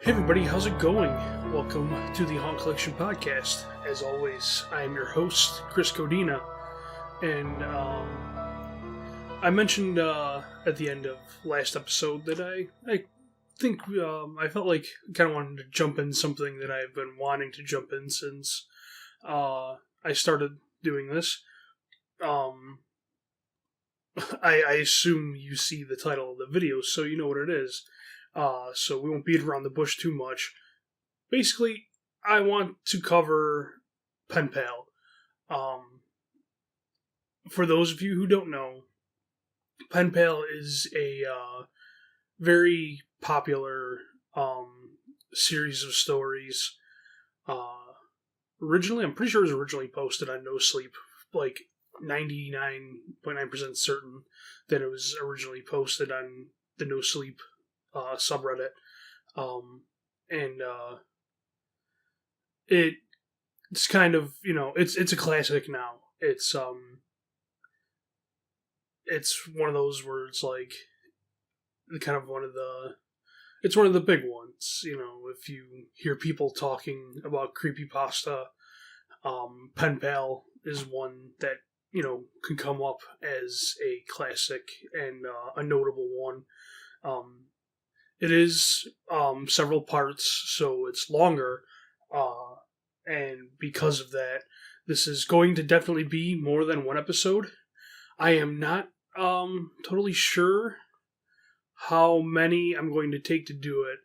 Hey everybody, how's it going? Welcome to the Haunt Collection Podcast. As always, I am your host, Chris Codina, and I mentioned at the end of last episode that I think I felt like I kind of wanted to jump in something that I've been wanting to jump in since I started doing this. I assume you see the title of the video, so you know what it is. So we won't beat around the bush too much. Basically, I want to cover Penpal. For those of you who don't know, Penpal is a very popular series of stories. I'm pretty sure it was originally posted on No Sleep, like 99.9% certain that it was originally posted on the No Sleep subreddit, and it's kind of, it's a classic now. It's one of those where it's like kind of it's one of the big ones. If you hear people talking about creepypasta, Penpal is one that can come up as a classic and a notable one. It is several parts, so it's longer, and because of that, this is going to definitely be more than one episode. I am not totally sure how many I'm going to take to do it.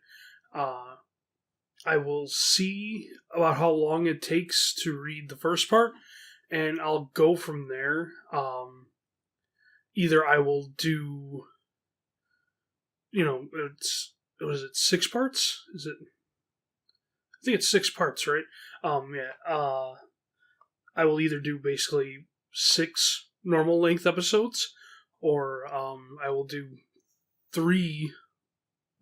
I will see about how long it takes to read the first part, and I'll go from there. Either I will do... was it 6 parts? I think it's 6 parts, right? I will either do basically 6 normal length episodes, or I will do 3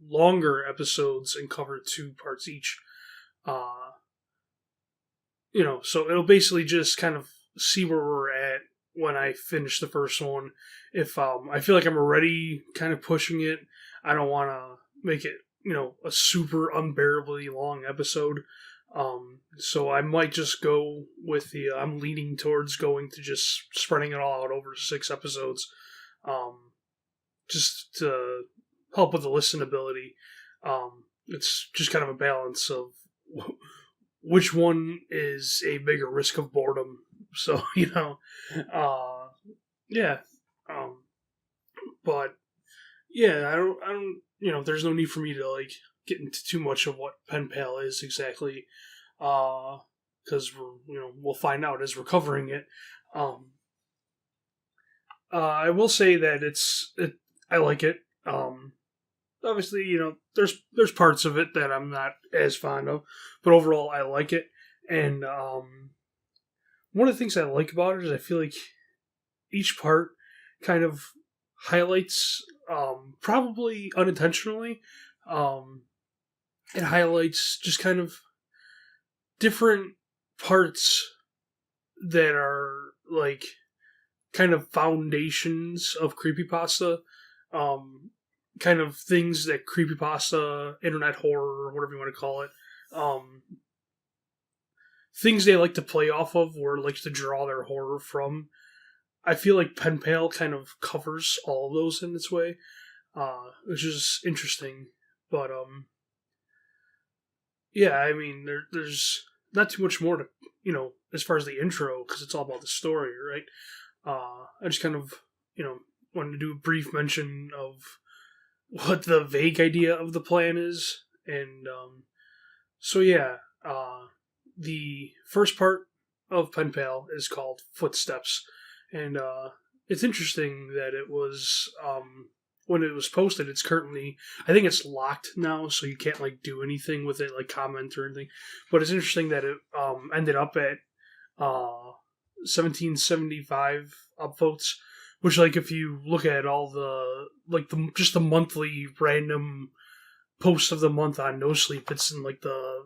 longer episodes and cover 2 parts each. So it'll basically just kind of see where we're at when I finish the first one. If I feel like I'm already kind of pushing it, I don't want to make it, a super unbearably long episode. So I might just go with I'm leaning towards going to just spreading it all out over 6 episodes, just to help with the listenability. It's just kind of a balance of which one is a bigger risk of boredom. So, yeah. But yeah, I don't, there's no need for me to get into too much of what Penpal is exactly, because we'll find out as we're covering it. I will say that I like it. Obviously, there's parts of it that I'm not as fond of, but overall I like it. And one of the things I like about it is I feel like each part kind of highlights, probably unintentionally, it highlights just kind of different parts that are kind of foundations of creepypasta, kind of things that creepypasta, internet horror, or whatever you want to call it, things they like to play off of or like to draw their horror from. I feel like Penpal kind of covers all of those in its way, which is interesting. But yeah, I mean, there's not too much more to, as far as the intro, because it's all about the story, right? I just kind of, wanted to do a brief mention of what the vague idea of the plan is, and so yeah, the first part of Penpal is called Footsteps. And it's interesting that it was, when it was posted, it's currently, I think it's locked now, so you can't do anything with it, comment or anything. But it's interesting that it ended up at 1775 upvotes, which if you look at all the just the monthly random post of the month on No Sleep, it's in the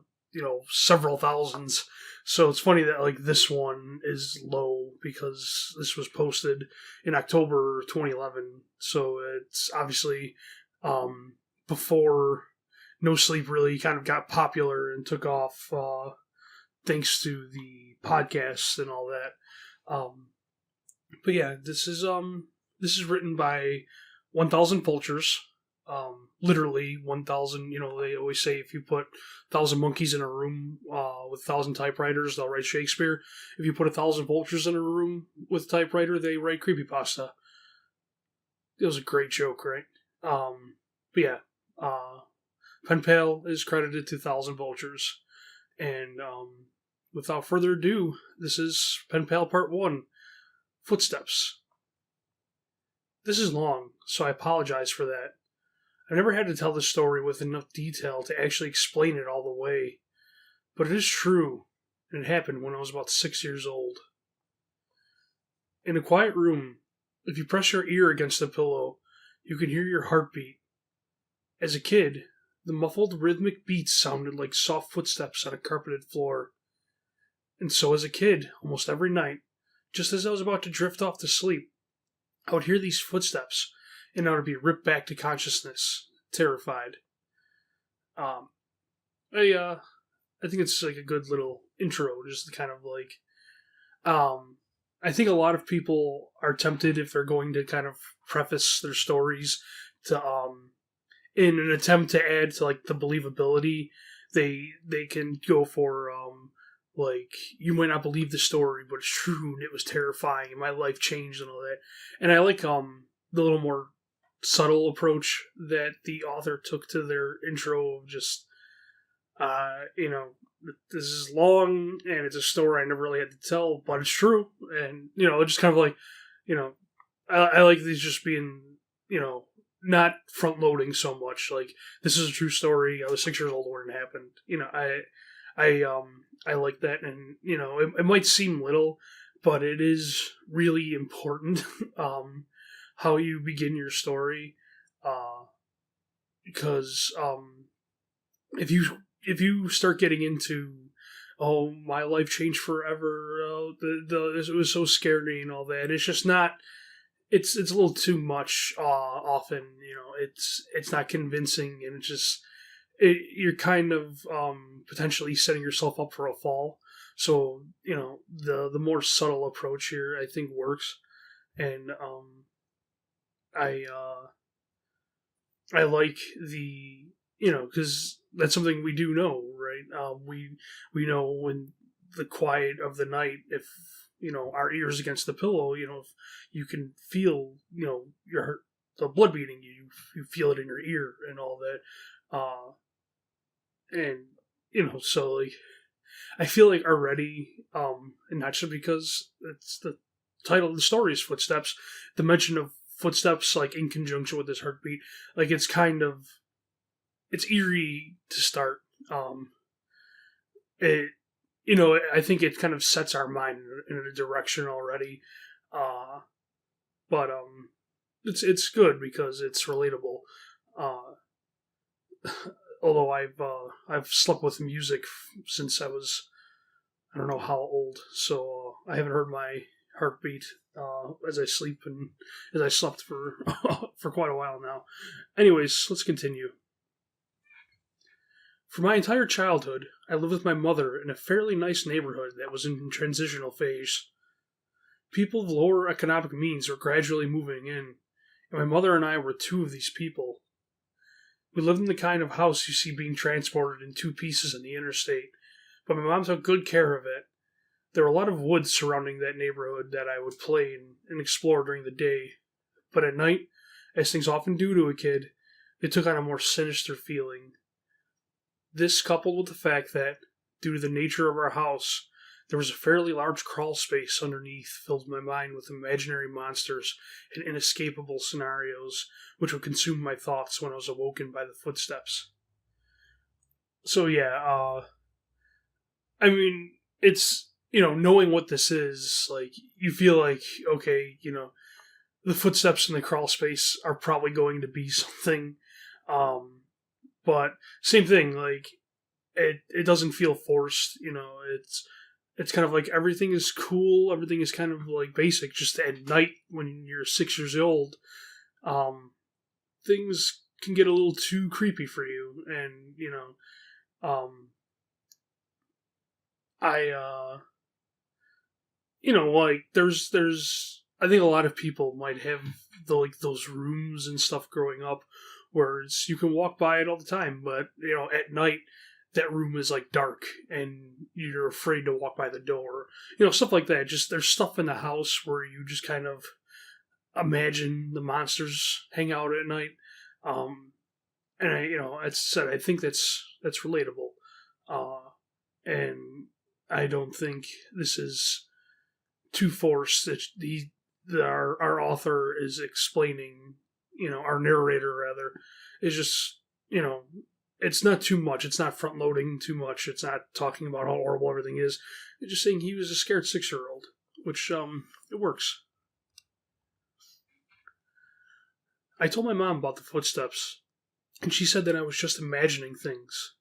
several thousands. So it's funny that this one is low because this was posted in October 2011. So it's obviously before No Sleep really kind of got popular and took off thanks to the podcasts and all that. But yeah, this is written by 1,000 vultures. Literally 1,000. You know, they always say if you put 1,000 monkeys in a room with 1,000 typewriters, they'll write Shakespeare. If you put 1,000 vultures in a room with a typewriter, they write creepypasta. It was a great joke, right? But yeah, Penpal is credited to 1,000 vultures, and without further ado, this is Penpal Part 1, Footsteps. This is long, so I apologize for that. I've never had to tell this story with enough detail to actually explain it all the way, but it is true, and it happened when I was about 6 years old. In a quiet room, if you press your ear against the pillow, you can hear your heartbeat. As a kid, the muffled rhythmic beats sounded like soft footsteps on a carpeted floor. And so as a kid, almost every night, just as I was about to drift off to sleep, I would hear these footsteps, and I would be ripped back to consciousness, terrified. I think it's like a good little intro, just to kind of like, I think a lot of people are tempted if they're going to kind of preface their stories to, in an attempt to add to like the believability, they can go for, like, you might not believe the story, but it's true, and it was terrifying, and my life changed and all that. And I like, the little more subtle approach that the author took to their intro of just, you know, this is long, and it's a story I never really had to tell, but it's true. And, you know, just kind of like, you know, I like these just being, you know, not front loading so much. Like, this is a true story. I was 6 years old when it happened. You know, I like that, and you know, it might seem little, but it is really important. How you begin your story, because if you start getting into, oh, my life changed forever, it was so scary and all that, it's just not. It's a little too much. Often, you know, it's not convincing, and it's just. You're kind of potentially setting yourself up for a fall. So, you know, the more subtle approach here, I think, works. And I like the, you know, because that's something we do know, right? We know when the quiet of the night, if, you know, our ears against the pillow, you know, if you can feel, you know, the blood beating, you feel it in your ear and all that. And, you know, so, like, I feel like already, and not just because it's the title of the story is Footsteps, the mention of footsteps, like, in conjunction with this heartbeat, like, it's kind of, it's eerie to start. It, you know, I think it kind of sets our mind in a direction already. But, it's good because it's relatable. Although I've slept with music since I was, I don't know how old, so I haven't heard my heartbeat as I sleep and as I slept for for quite a while now. Anyways, let's continue. For my entire childhood, I lived with my mother in a fairly nice neighborhood that was in transitional phase. People of lower economic means were gradually moving in, and my mother and I were two of these people. We lived in the kind of house you see being transported in two pieces in the interstate, but my mom took good care of it. There were a lot of woods surrounding that neighborhood that I would play in and explore during the day, but at night, as things often do to a kid, they took on a more sinister feeling. This, coupled with the fact that, due to the nature of our house, there was a fairly large crawl space underneath, filled my mind with imaginary monsters and inescapable scenarios, which would consume my thoughts when I was awoken by the footsteps. So yeah, I mean, it's, you know, knowing what this is, like, you feel like, okay, you know, the footsteps in the crawl space are probably going to be something, but same thing, like, it doesn't feel forced, you know, it's kind of like everything is cool, everything is kind of like basic, just at night when you're 6 years old, things can get a little too creepy for you. And, I, like, I think a lot of people might have those rooms and stuff growing up where you can walk by it all the time, but, at night, that room is like dark and you're afraid to walk by the door. Stuff like that. Just there's stuff in the house where you just kind of imagine the monsters hang out at night. And as I said, I think that's relatable. And I don't think this is too forced. That our author is explaining, our narrator rather, is just, it's not too much. It's not front loading too much. It's not talking about how horrible everything is. It's just saying he was a scared 6-year-old, which it works. I told my mom about the footsteps, and she said that I was just imagining things.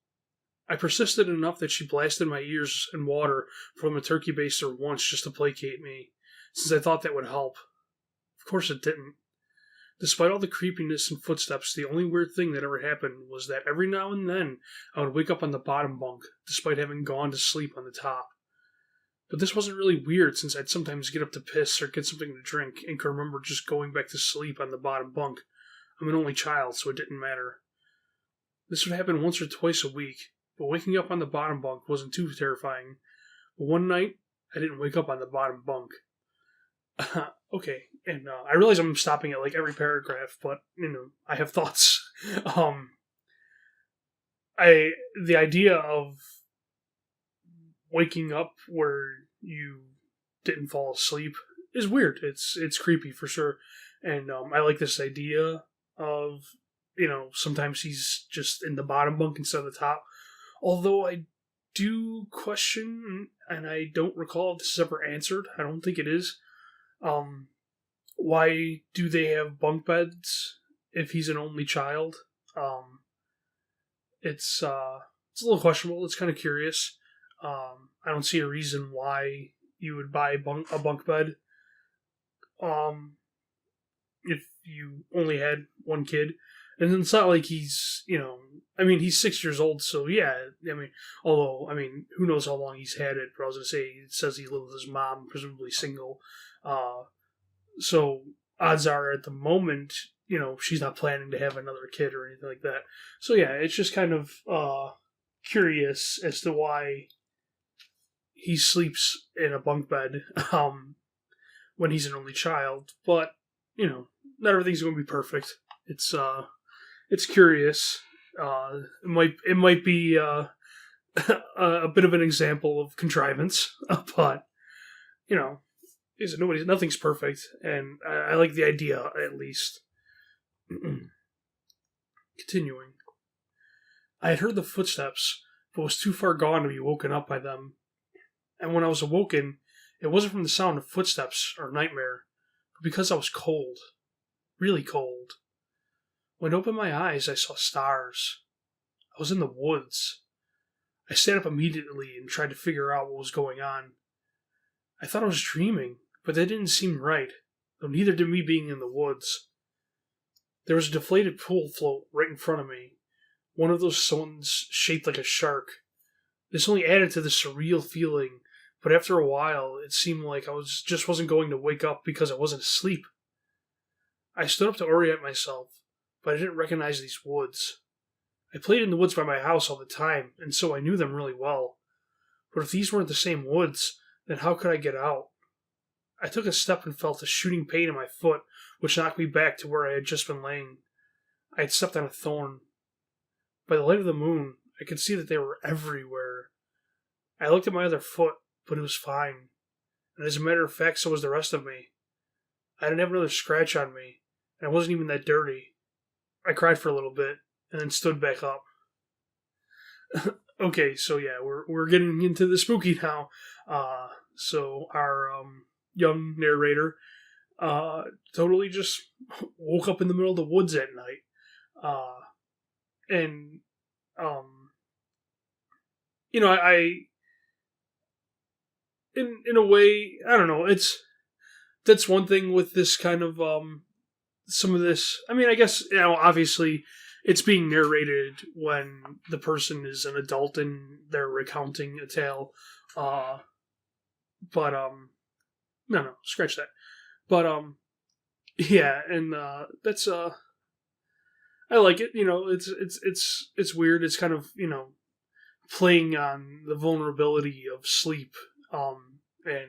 I persisted enough that she blasted my ears in water from a turkey baster once just to placate me, since I thought that would help. Of course it didn't. Despite all the creepiness and footsteps, the only weird thing that ever happened was that every now and then I would wake up on the bottom bunk, despite having gone to sleep on the top. But this wasn't really weird, since I'd sometimes get up to piss or get something to drink and could remember just going back to sleep on the bottom bunk. I'm an only child, so it didn't matter. This would happen once or twice a week, but waking up on the bottom bunk wasn't too terrifying. But one night, I didn't wake up on the bottom bunk. Okay, and I realize I'm stopping at like every paragraph, but I have thoughts. The idea of waking up where you didn't fall asleep is weird. It's creepy for sure, and I like this idea of sometimes he's just in the bottom bunk instead of the top. Although I do question, and I don't recall if this is ever answered. I don't think it is. Why do they have bunk beds if he's an only child? It's a little questionable. It's kind of curious. I don't see a reason why you would buy a bunk bed. If you only had one kid. And it's not like he's, he's 6 years old, so yeah, who knows how long he's had it, but I was going to say, it says he lived with his mom, presumably single, so odds are at the moment, she's not planning to have another kid or anything like that. So yeah, it's just kind of, curious as to why he sleeps in a bunk bed, when he's an only child, but, not everything's going to be perfect. It's curious. It might be a bit of an example of contrivance, but nothing's perfect, and I like the idea at least. Continuing, I had heard the footsteps, but was too far gone to be woken up by them. And when I was awoken, it wasn't from the sound of footsteps or nightmare, but because I was cold, really cold. When I opened my eyes, I saw stars. I was in the woods. I sat up immediately and tried to figure out what was going on. I thought I was dreaming, but that didn't seem right, though neither did me being in the woods. There was a deflated pool float right in front of me, one of those ones shaped like a shark. This only added to the surreal feeling, but after a while, it seemed like I wasn't going to wake up because I wasn't asleep. I stood up to orient myself, but I didn't recognize these woods. I played in the woods by my house all the time, and so I knew them really well. But if these weren't the same woods, then how could I get out? I took a step and felt a shooting pain in my foot, which knocked me back to where I had just been laying. I had stepped on a thorn. By the light of the moon, I could see that they were everywhere. I looked at my other foot, but it was fine. And as a matter of fact, so was the rest of me. I didn't have another scratch on me, and I wasn't even that dirty. I cried for a little bit, and then stood back up. Okay, so yeah, we're getting into the spooky now. So our young narrator totally just woke up in the middle of the woods at night. And I in a way, I don't know, that's one thing with this kind of some of this, I mean, I guess, obviously it's being narrated when the person is an adult and they're recounting a tale. Uh, but, no, scratch that. But, yeah, and, that's, I like it. It's weird. It's kind of, playing on the vulnerability of sleep, and,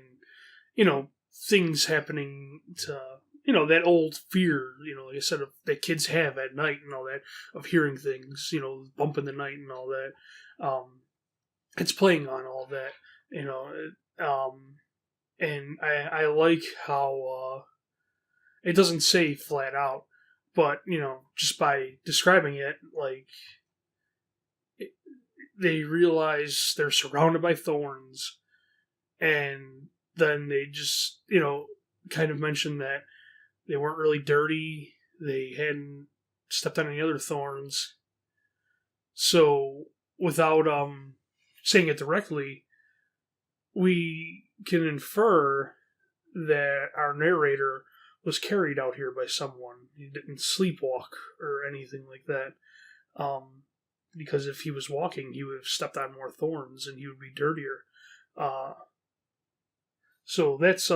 you know, things happening to, that old fear, like I said, that kids have at night and all that, of hearing things, bump in the night and all that. It's playing on all that, you know, and I like how, it doesn't say flat out, but, just by describing it, like, they realize they're surrounded by thorns, and then they just, kind of mention that they weren't really dirty, they hadn't stepped on any other thorns. So, without saying it directly, we can infer that our narrator was carried out here by someone. He didn't sleepwalk or anything like that. Because if he was walking, he would have stepped on more thorns and he would be dirtier. So that's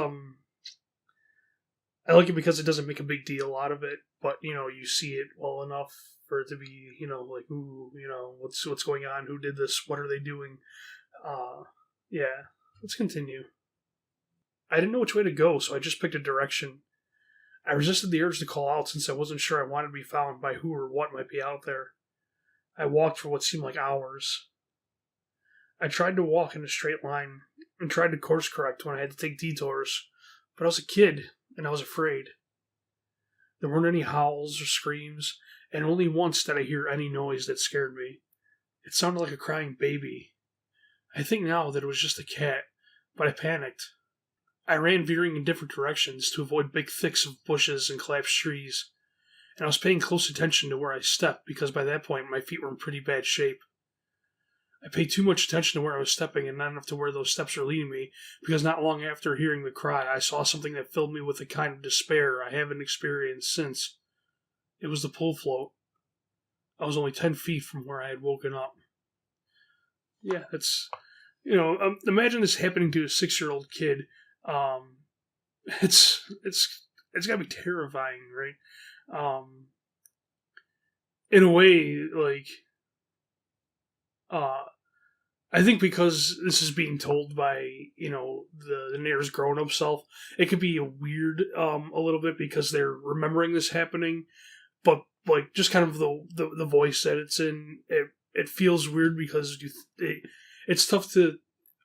I like it because it doesn't make a big deal out of it, but you see it well enough for it to be like, ooh, what's going on? Who did this? What are they doing? Yeah, let's continue. I didn't know which way to go, so I just picked a direction. I resisted the urge to call out since I wasn't sure I wanted to be found by who or what might be out there. I walked for what seemed like hours. I tried to walk in a straight line and tried to course correct when I had to take detours, but I was a kid and I was afraid. There weren't any howls or screams, and only once did I hear any noise that scared me. It sounded like a crying baby. I think now that it was just a cat, but I panicked. I ran veering in different directions to avoid big thicks of bushes and collapsed trees, and I was paying close attention to where I stepped because by that point my feet were in pretty bad shape. I paid too much attention to where I was stepping and not enough to where those steps were leading me, because not long after hearing the cry, I saw something that filled me with a kind of despair I haven't experienced since. It was the pool float. I was only 10 feet from where I had woken up. Yeah, that's, imagine this happening to a 6-year-old kid. It's gotta be terrifying, right? In a way, like, I think because this is being told by, the narrator's grown-up self, it could be a weird, a little bit because they're remembering this happening, but, like, just kind of the voice that it's in, it feels weird because it's tough to,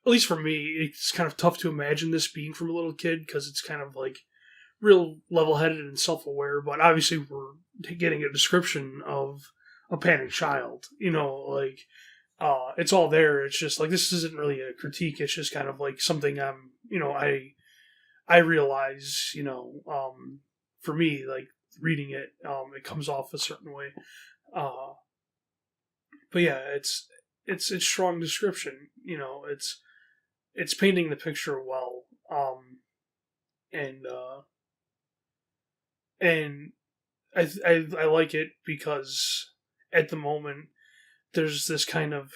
at least for me, it's kind of tough to imagine this being from a little kid because it's kind of, like, real level-headed and self-aware, but obviously we're getting a description of a panicked child, like, it's all there. It's just like, this isn't really a critique. It's just kind of like something I realize, for me, like reading it, it comes off a certain way. But yeah, it's strong description. It's painting the picture well. And I like it because at the moment there's this kind of,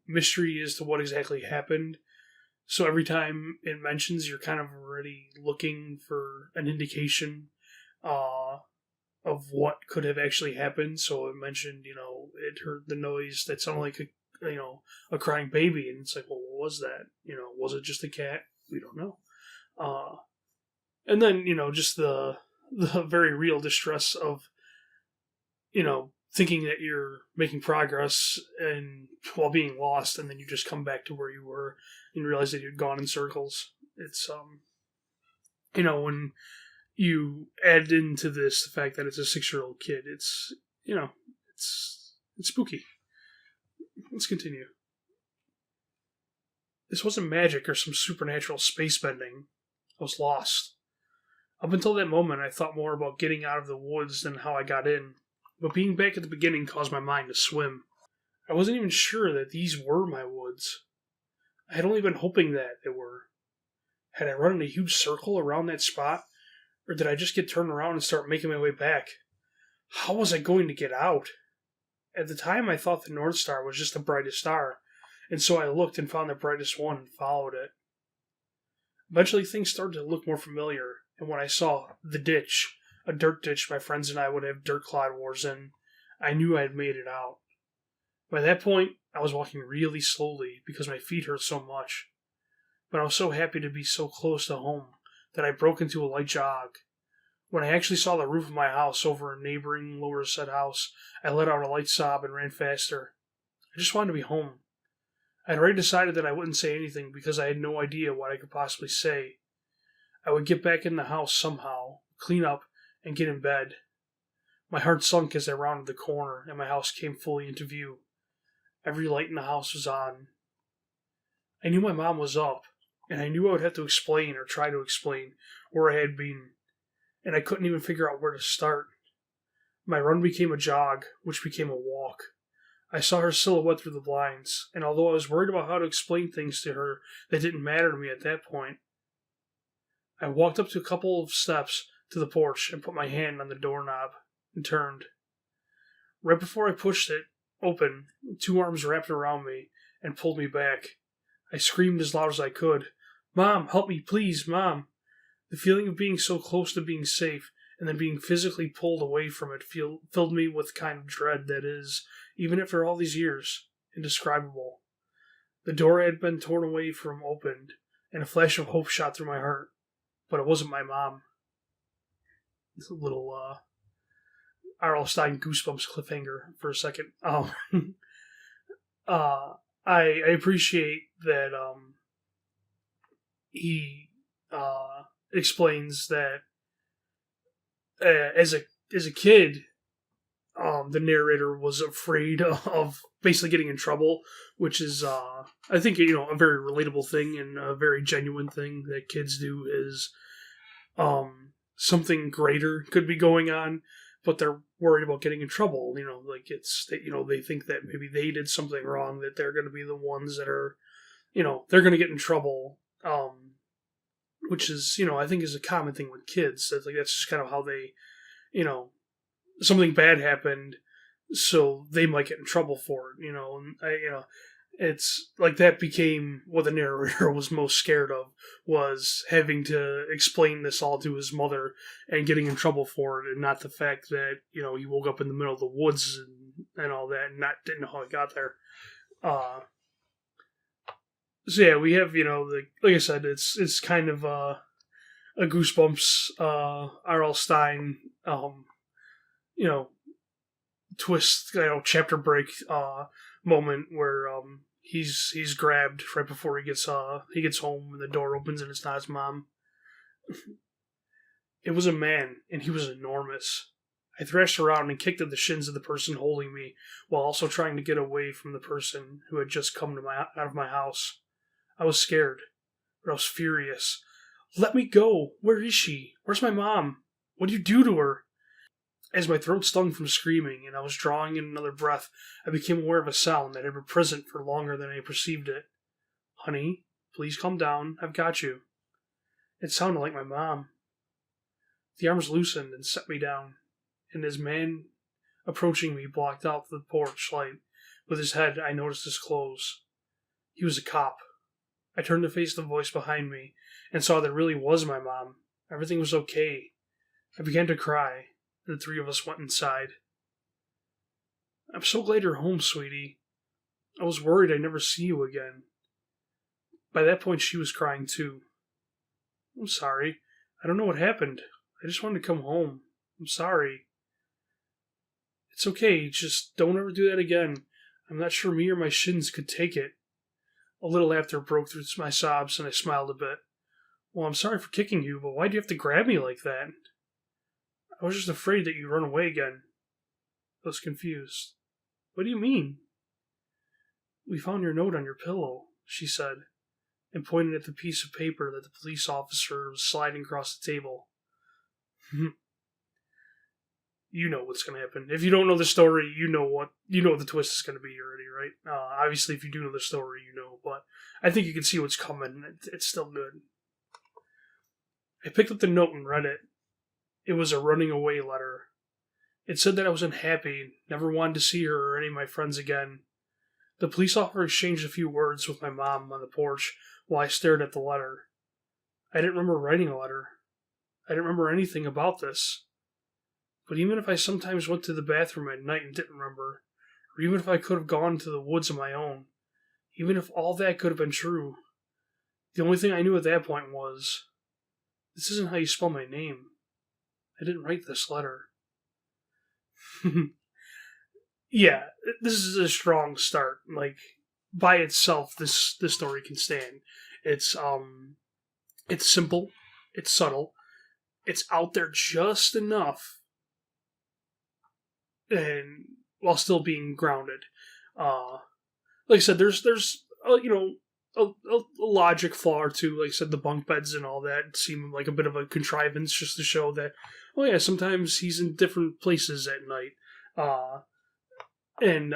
mystery as to what exactly happened. So every time it mentions, you're kind of already looking for an indication of what could have actually happened. So it mentioned, it heard the noise that sounded like a crying baby, and it's like, well, what was that? Was it just a cat? We don't know. And then, just the very real distress of, thinking that you're making progress and while being lost, and then you just come back to where you were and realize that you'd gone in circles. It's when you add into this the fact that it's a 6-year-old kid, it's it's spooky. Let's continue. This wasn't magic or some supernatural space bending. I was lost. Up until that moment, I thought more about getting out of the woods than how I got in. But being back at the beginning caused my mind to swim. I wasn't even sure that these were my woods. I had only been hoping that they were. Had I run in a huge circle around that spot? Or did I just get turned around and start making my way back? How was I going to get out? At the time, I thought the North Star was just the brightest star, and so I looked and found the brightest one and followed it. Eventually, things started to look more familiar, and when I saw the ditch, a dirt ditch my friends and I would have dirt clod wars in, I knew I had made it out. By that point, I was walking really slowly because my feet hurt so much, but I was so happy to be so close to home that I broke into a light jog. When I actually saw the roof of my house over a neighboring lower said house, I let out a light sob and ran faster. I just wanted to be home. I had already decided that I wouldn't say anything because I had no idea what I could possibly say. I would get back in the house somehow, clean up, and get in bed. My heart sunk as I rounded the corner and my house came fully into view. Every light in the house was on. I knew my mom was up, and I knew I would have to explain or try to explain where I had been, and I couldn't even figure out where to start. My run became a jog, which became a walk. I saw her silhouette through the blinds, and although I was worried about how to explain things to her that didn't matter to me at that point, I walked up to a couple of steps to the porch and put my hand on the doorknob and turned. Right before I pushed it open, two arms wrapped around me and pulled me back. I screamed as loud as I could, "Mom, help me, please, Mom!" The feeling of being so close to being safe and then being physically pulled away from it filled me with kind of dread that is, even after all these years, indescribable. The door had been torn away from opened, and a flash of hope shot through my heart. But it wasn't my mom. It's a little R.L. Stein Goosebumps cliffhanger for a second. I appreciate that he explains that as a kid, the narrator was afraid of basically getting in trouble, which is I think a very relatable thing and a very genuine thing that kids do. Is something greater could be going on, but they're worried about getting in trouble. Like it's that they think that maybe they did something wrong, that they're going to be the ones that are they're going to get in trouble. Which is I think is a common thing with kids. That's just kind of how they something bad happened, so they might get in trouble for it. And it's like that became what the narrator was most scared of, was having to explain this all to his mother and getting in trouble for it, and not the fact that he woke up in the middle of the woods and all that, and didn't know how he got there. So yeah, we have like I said, it's kind of a Goosebumps R.L. Stein twist, chapter break moment where he's grabbed right before he gets home, and the door opens and it's not his mom. It was a man, and he was enormous. I thrashed around and kicked at the shins of the person holding me, while also trying to get away from the person who had just come out of my house. I was scared, but I was furious. Let me go! Where is she? Where's my mom? What did you do to her? As my throat stung from screaming and I was drawing in another breath, I became aware of a sound that had been present for longer than I perceived it. "Honey, please calm down. I've got you." It sounded like my mom. The arms loosened and set me down, and as man approaching me blocked out the porch light with his head, I noticed his clothes. He was a cop. I turned to face the voice behind me and saw that it really was my mom. Everything was okay. I began to cry. The three of us went inside. "I'm so glad you're home, sweetie. I was worried I'd never see you again." By that point, she was crying too. "I'm sorry. I don't know what happened. I just wanted to come home. I'm sorry." "It's okay. Just don't ever do that again. I'm not sure me or my shins could take it." A little laughter broke through my sobs, and I smiled a bit. "Well, I'm sorry for kicking you, but why'd you have to grab me like that?" "I was just afraid that you'd run away again." I was confused. "What do you mean?" "We found your note on your pillow," she said, and pointed at the piece of paper that the police officer was sliding across the table. You know what's going to happen. If you don't know the story, you know what the twist is going to be already, right? Obviously, if you do know the story, but I think you can see what's coming. It's still good. I picked up the note and read it. It was a running away letter. It said that I was unhappy, never wanted to see her or any of my friends again. The police officer exchanged a few words with my mom on the porch while I stared at the letter. I didn't remember writing a letter. I didn't remember anything about this. But even if I sometimes went to the bathroom at night and didn't remember, or even if I could have gone to the woods on my own, even if all that could have been true, the only thing I knew at that point was, this isn't how you spell my name. I didn't write this letter. Yeah, this is a strong start. Like, by itself, this story can stand. It's simple, it's subtle, it's out there just enough, and while still being grounded. Like I said, there's a logic flaw or two. Like I said, the bunk beds and all that seem like a bit of a contrivance just to show that, oh yeah, sometimes he's in different places at night. And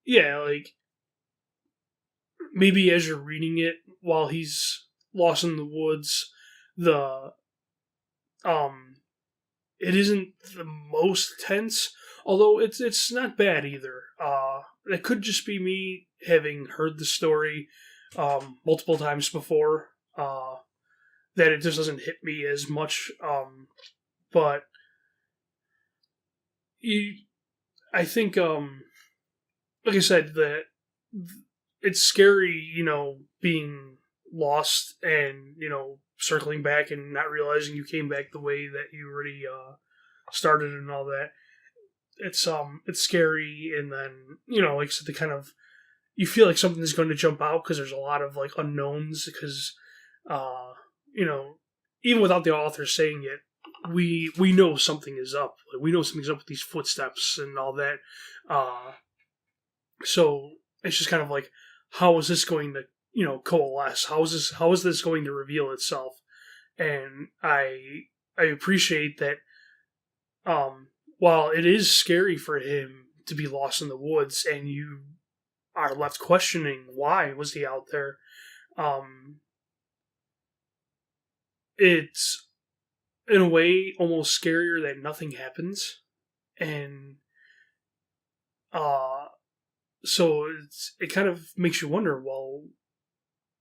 yeah, like maybe as you're reading it while he's lost in the woods, the it isn't the most tense, although it's not bad either. It could just be me having heard the story multiple times before, that it just doesn't hit me as much. But I think, like I said, that it's scary, being lost and, circling back and not realizing you came back the way that you already started and all that. It's scary, and then, like I said, the kind of, you feel like something is going to jump out because there's a lot of, like, unknowns, because, even without the author saying it, we know something is up. Like, we know something's up with these footsteps and all that. So it's just kind of like, how is this going to, coalesce? How is this going to reveal itself? And I appreciate that. While it is scary for him to be lost in the woods, and you are left questioning why was he out there, it's in a way almost scarier that nothing happens, and so it kind of makes you wonder, well,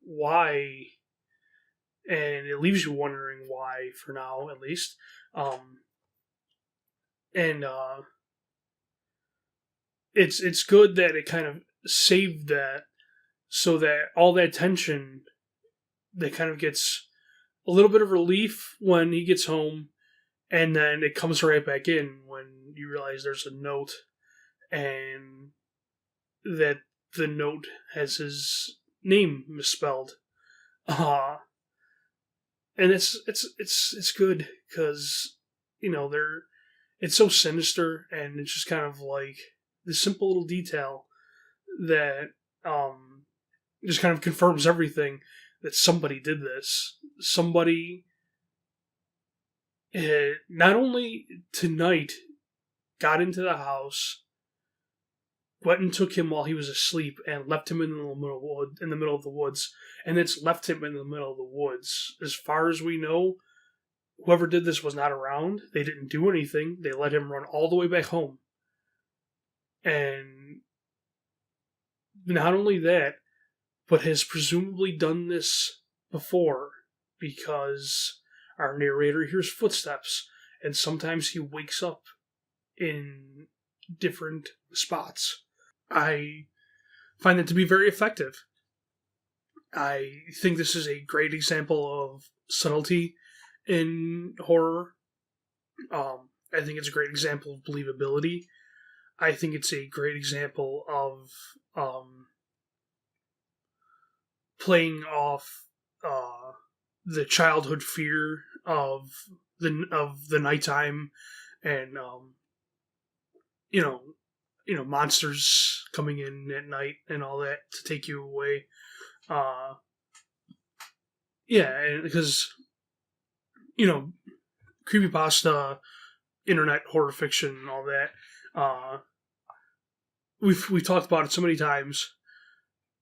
why, and it leaves you wondering why for now, at least. And it's good that it kind of saved that, so that all that tension, that kind of gets a little bit of relief when he gets home, and then it comes right back in when you realize there's a note, and that the note has his name misspelled. And it's good because, it's so sinister, and it's just kind of like this simple little detail that just kind of confirms everything, that somebody did this. Somebody, not only tonight, got into the house, went and took him while he was asleep, and left him in the middle of the woods, and it's left him in the middle of the woods. As far as we know, whoever did this was not around. They didn't do anything. They let him run all the way back home. And not only that, but has presumably done this before, because our narrator hears footsteps, and sometimes he wakes up in different spots. I find that to be very effective. I think this is a great example of subtlety in horror. I think it's a great example of believability. I think it's a great example of playing off the childhood fear of the nighttime, and monsters coming in at night and all that to take you away. Yeah, because creepypasta, internet horror fiction, and all that. We've talked about it so many times.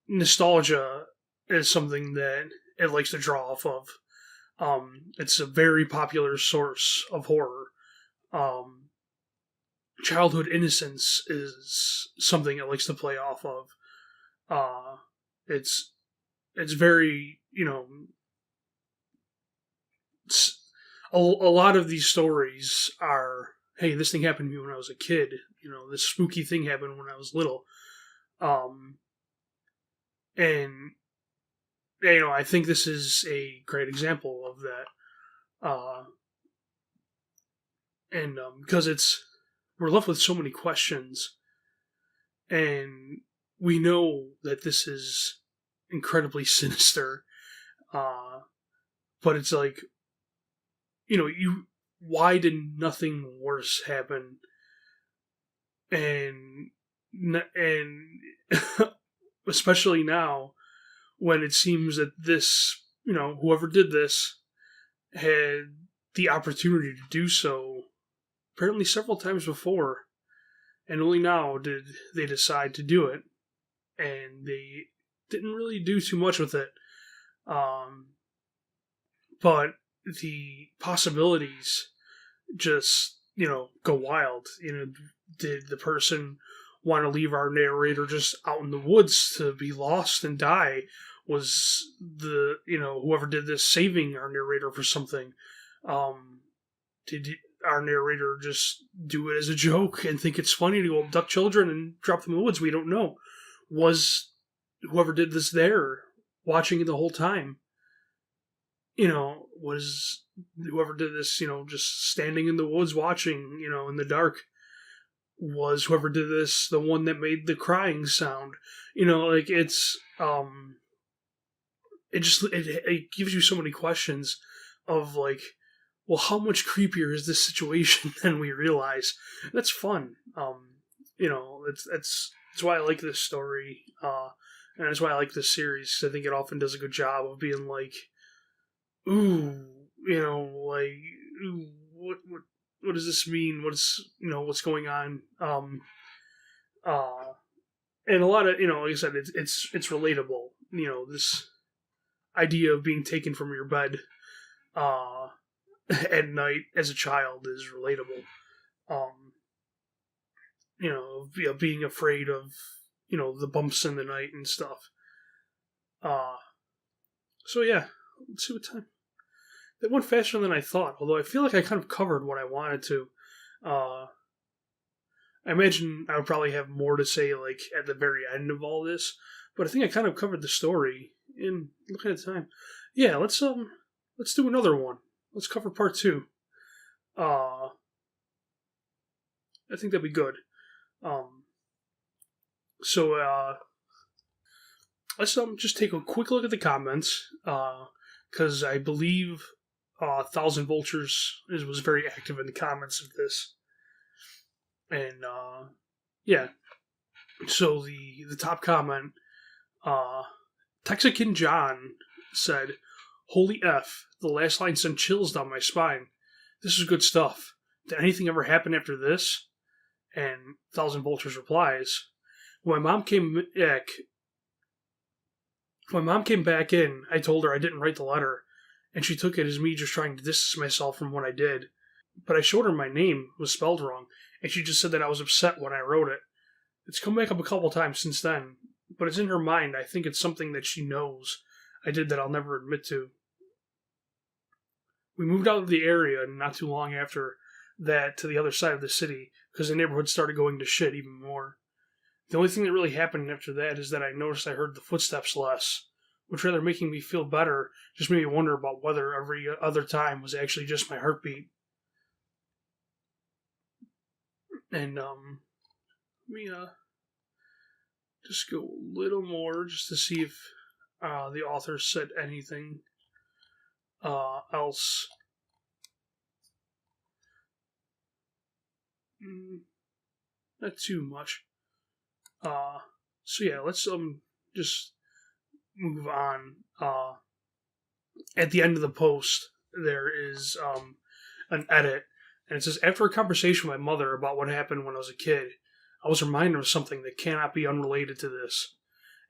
Nostalgia is something that it likes to draw off of. It's a very popular source of horror. Um, Childhood innocence is something it likes to play off of. Uh, it's it's very, a lot of these stories are, hey, this thing happened to me when I was a kid. This spooky thing happened when I was little. Um, and I think this is a great example of that. And because we're left with so many questions, and we know that this is incredibly sinister. But it's like, why did nothing worse happen? And especially now, when it seems that this, whoever did this had the opportunity to do so apparently several times before, and only now did they decide to do it, and they didn't really do too much with it. But the possibilities just, go wild. Did the person want to leave our narrator just out in the woods to be lost and die? Was whoever did this saving our narrator for something? Did our narrator just do it as a joke and think it's funny to go abduct children and drop them in the woods? We don't know. Was whoever did this there watching it the whole time? Was whoever did this, just standing in the woods watching, in the dark? Was whoever did this the one that made the crying sound? It's, it gives you so many questions of like, well, how much creepier is this situation than we realize? That's fun. That's why I like this story, and that's why I like this series. 'Cause I think it often does a good job of being like, ooh, like, ooh, what does this mean? What's going on? And a lot of, like I said, it's relatable. This idea of being taken from your bed, at night as a child is relatable. Being afraid of, the bumps in the night and stuff. So yeah, let's see what time. That went faster than I thought, although I feel like I kind of covered what I wanted to. I imagine I would probably have more to say, like, at the very end of all this, but I think I kind of covered the story in looking at the time. Yeah, let's do another one. Let's cover part 2. I think that'd be good. So let's just take a quick look at the comments, because I believe Thousand Vultures was very active in the comments of this. And yeah, so the top comment, Texican John said, "Holy F, the last line sent chills down my spine. This is good stuff. Did anything ever happen after this?" And Thousand Vultures replies, When my mom came back in, I told her I didn't write the letter, and she took it as me just trying to distance myself from what I did. But I showed her my name was spelled wrong, and she just said that I was upset when I wrote it. It's come back up a couple times since then, but it's in her mind. I think it's something that she knows I did that I'll never admit to. We moved out of the area not too long after that to the other side of the city, because the neighborhood started going to shit even more. The only thing that really happened after that is that I noticed I heard the footsteps less, which rather making me feel better just made me wonder about whether every other time was actually just my heartbeat. And let me just go a little more just to see if the author said anything else. Not too much. So yeah, let's just move on. At the end of the post, there is an edit, and it says, "After a conversation with my mother about what happened when I was a kid, I was reminded of something that cannot be unrelated to this.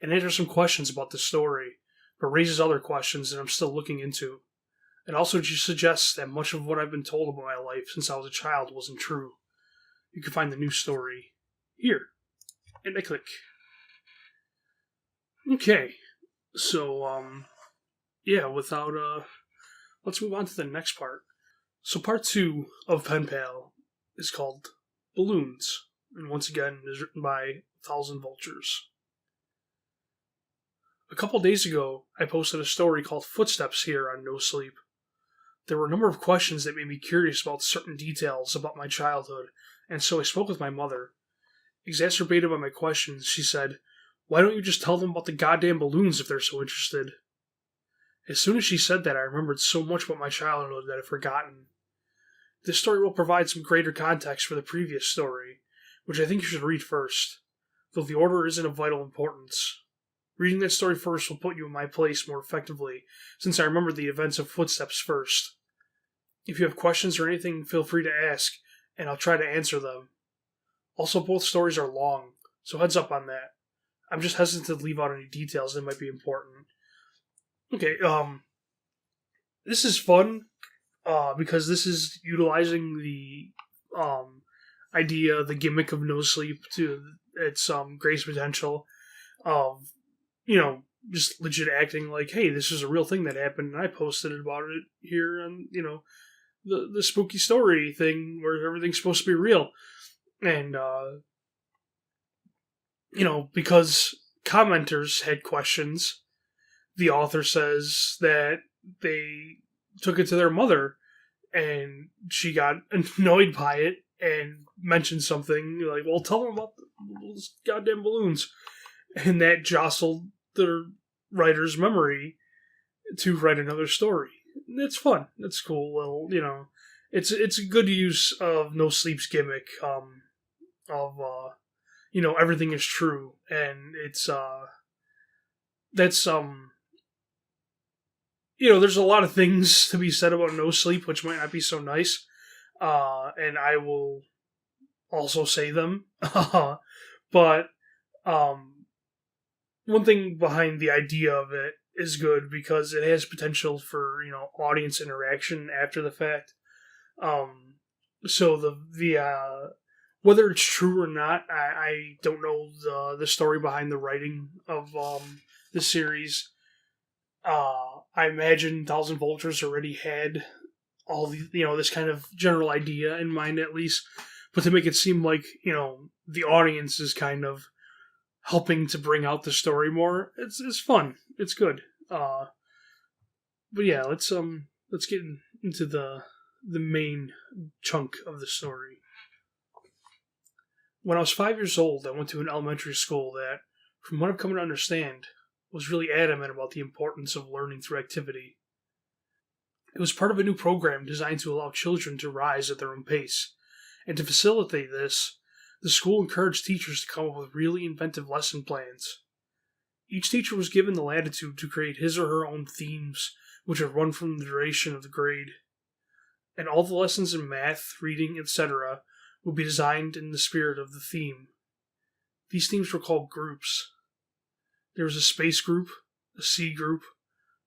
It answers some questions about the story, but raises other questions that I'm still looking into. It also just suggests that much of what I've been told about my life since I was a child wasn't true. You can find the new story here. And I click. Okay. So, yeah, let's move on to the next part. So part 2 of Penpal is called Balloons, and once again is written by Thousand Vultures. A couple days ago, I posted a story called Footsteps here on No Sleep. There were a number of questions that made me curious about certain details about my childhood, and so I spoke with my mother. Exacerbated by my questions, she said, "Why don't you just tell them about the goddamn balloons if they're so interested?" As soon as she said that, I remembered so much about my childhood that I'd forgotten. This story will provide some greater context for the previous story, which I think you should read first, though the order isn't of vital importance. Reading that story first will put you in my place more effectively, since I remember the events of Footsteps first. If you have questions or anything, feel free to ask, and I'll try to answer them. Also, both stories are long, so heads up on that. I'm just hesitant to leave out any details that might be important. Okay, this is fun, because this is utilizing the, idea, the gimmick of No Sleep to its, greatest potential of, just legit acting like, hey, this is a real thing that happened, and I posted about it here on, the spooky story thing where everything's supposed to be real. And, because commenters had questions, the author says that they took it to their mother, and she got annoyed by it and mentioned something like, well, tell them about those goddamn balloons. And that jostled the writer's memory to write another story. It's fun. It's cool. Well, it's a good use of No Sleep's gimmick, of, everything is true. And it's, that's, there's a lot of things to be said about No Sleep, which might not be so nice. And I will also say them. But, one thing behind the idea of it is good because it has potential for, audience interaction after the fact. So whether it's true or not, I don't know the story behind the writing of, the series. I imagine Thousand Vultures already had all the, this kind of general idea in mind at least, but to make it seem like, the audience is kind of helping to bring out the story more, it's fun. It's good. But yeah, let's get into the main chunk of the story. When I was 5 years old, I went to an elementary school that, from what I've come to understand, was really adamant about the importance of learning through activity. It was part of a new program designed to allow children to rise at their own pace, and to facilitate this, the school encouraged teachers to come up with really inventive lesson plans. Each teacher was given the latitude to create his or her own themes, which would run from the duration of the grade. And all the lessons in math, reading, etc. would be designed in the spirit of the theme. These themes were called groups. There was a space group, a sea group,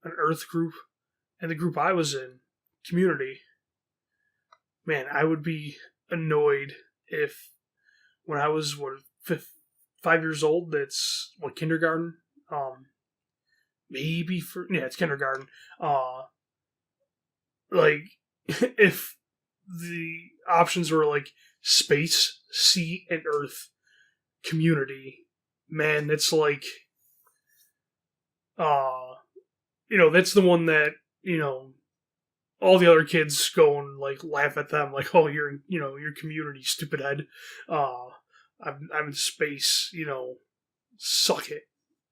an earth group, and the group I was in, community. Man, I would be annoyed if, when I was, 5 years old, that's, kindergarten? It's kindergarten. If the options were like space, sea, and earth, community, man, it's like, that's the one that, all the other kids go and laugh at them, like, oh, you're in, your community, stupid head. I'm in space, suck it.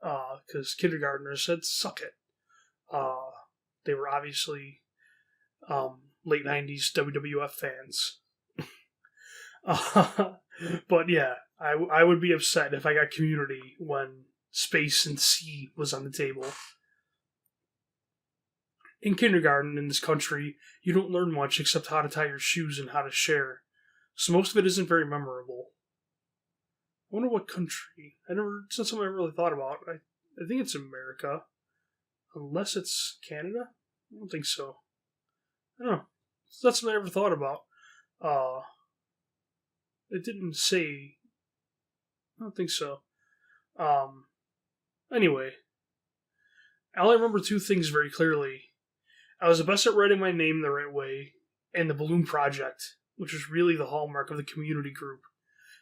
Because kindergartners said suck it. They were obviously late 90s WWF fans. But yeah, I would be upset if I got community when space and sea was on the table. In kindergarten in this country, you don't learn much except how to tie your shoes and how to share, so most of it isn't very memorable. I wonder what country. It's not something I really thought about. I think it's America. Unless it's Canada? I don't think so. I don't know. That's something I never thought about. Uh, it didn't say. I don't think so. Um, anyway, I only remember two things very clearly. I was the best at writing my name the right way, and the balloon project, which was really the hallmark of the community group,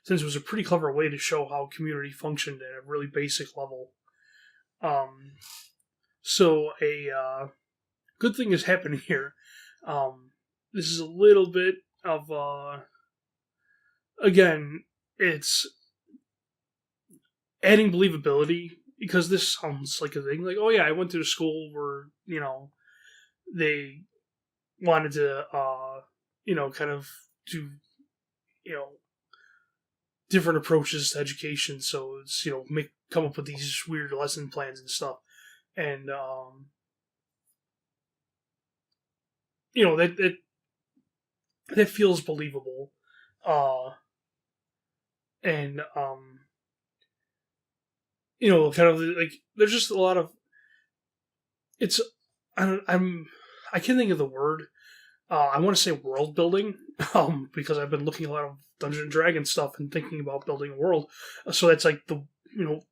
since it was a pretty clever way to show how community functioned at a really basic level. Um, so a good thing is happening here. This is a little bit of again, it's adding believability because this sounds like a thing. Like, oh yeah, I went to a school where they wanted to kind of do you know different approaches to education. So it's come up with these weird lesson plans and stuff, and that feels believable, and kind of like there's just a lot of it's I can't think of the word. I want to say world building, because I've been looking a lot of Dungeons and Dragons stuff and thinking about building a world. So that's like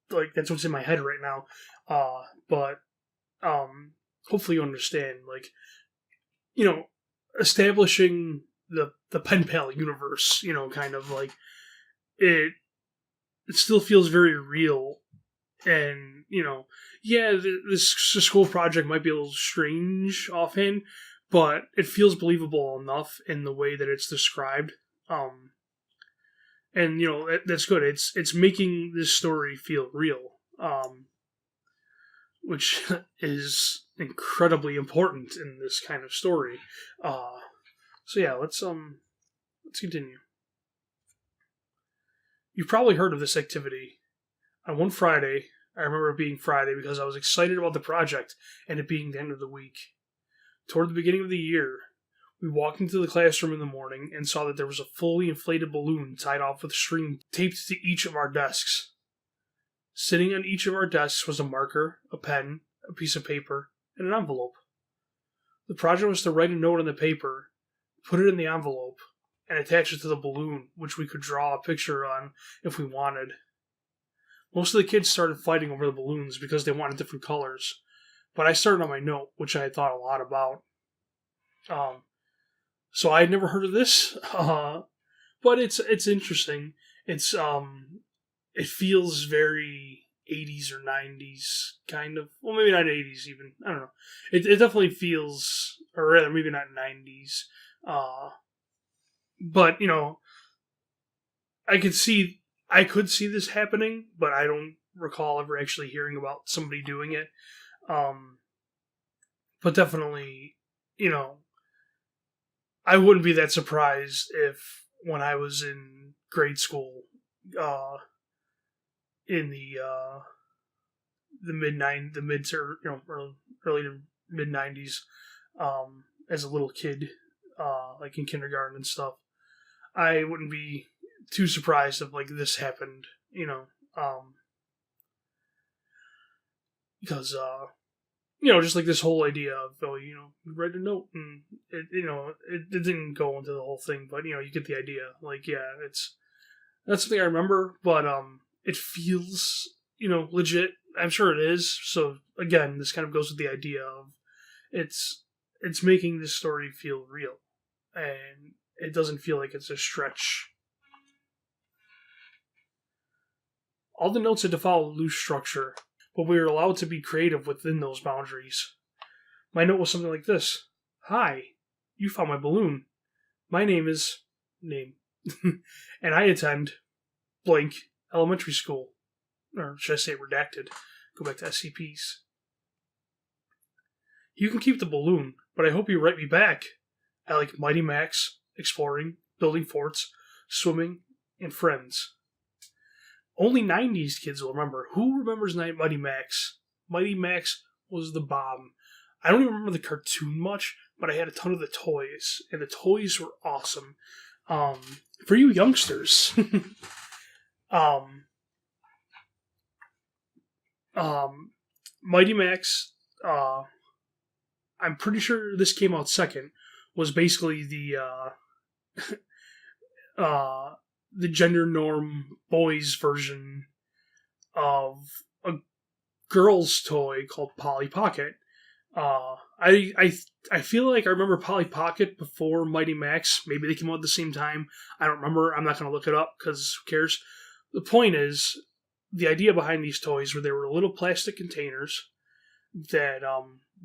like that's what's in my head right now. But hopefully you understand, like establishing the Penpal universe. Kind of like it. It still feels very real, and yeah, this school project might be a little strange offhand, but it feels believable enough in the way that it's described. And that's good. It's making this story feel real, which is incredibly important in this kind of story. So yeah, let's continue. You've probably heard of this activity. On one Friday, I remember it being Friday because I was excited about the project and it being the end of the week. Toward the beginning of the year, we walked into the classroom in the morning and saw that there was a fully inflated balloon tied off with string taped to each of our desks. Sitting on each of our desks was a marker, a pen, a piece of paper, and an envelope. The project was to write a note on the paper, put it in the envelope, and attach it to the balloon, which we could draw a picture on if we wanted. Most of the kids started fighting over the balloons because they wanted different colors, but I started on my note, which I had thought a lot about. So I had never heard of this, but it's interesting. It feels very 80s or 90s kind of. Well, maybe not 80s even. I don't know. It definitely feels, or rather, maybe not 90s. But I could see this happening, but I don't recall ever actually hearing about somebody doing it. But definitely, I wouldn't be that surprised if when I was in grade school, in the mid to early to mid 90s, as a little kid, like in kindergarten and stuff, I wouldn't be too surprised if like this happened, because just like this whole idea of you write a note and it didn't go into the whole thing, but you get the idea. Like that's something I remember, but it feels legit. I'm sure it is. So again, this kind of goes with the idea of it's making this story feel real, and it doesn't feel like it's a stretch. All the notes had to follow a loose structure, but we were allowed to be creative within those boundaries. My note was something like this: "Hi, you found my balloon. My name is name, and I attend blank elementary school." Or should I say redacted? Go back to SCPs. "You can keep the balloon, but I hope you write me back. I like Mighty Max, exploring, building forts, swimming, and friends." Only 90s kids will remember. Who remembers Mighty Max? Mighty Max was the bomb. I don't even remember the cartoon much, but I had a ton of the toys, and the toys were awesome. For you youngsters, Mighty Max, I'm pretty sure this came out second, was basically the gender norm boys version of a girl's toy called Polly Pocket. I feel like I remember Polly Pocket before Mighty Max. Maybe they came out at the same time. I don't remember. I'm not going to look it up because who cares? The point is, the idea behind these toys were they were little plastic containers that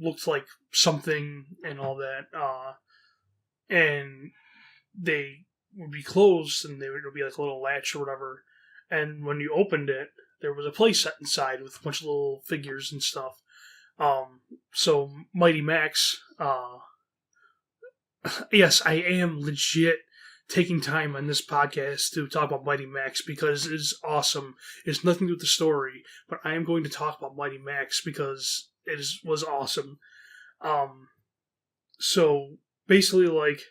looked like something and all that, and they would be closed and there would be like a little latch or whatever. And when you opened it, there was a play set inside with a bunch of little figures and stuff. So Mighty Max, yes, I am legit taking time on this podcast to talk about Mighty Max because it is awesome. It's nothing to do with the story, but I am going to talk about Mighty Max because was awesome. So basically, like,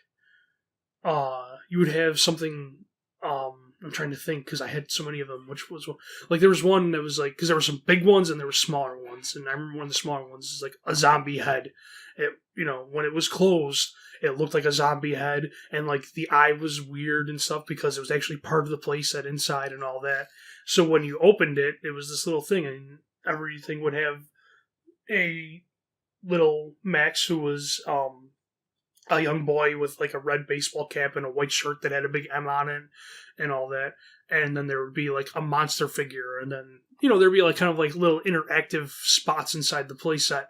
you would have something. I'm trying to think because I had so many of them. Which was like there was one that was like because there were some big ones and there were smaller ones, and I remember one of the smaller ones is like a zombie head. It when it was closed, it looked like a zombie head, and like the eye was weird and stuff because it was actually part of the playset inside and all that. So when you opened it, it was this little thing, and everything would have a little Max who was a young boy with like a red baseball cap and a white shirt that had a big M on it and all that. And then there would be like a monster figure, and then there'd be like kind of like little interactive spots inside the playset.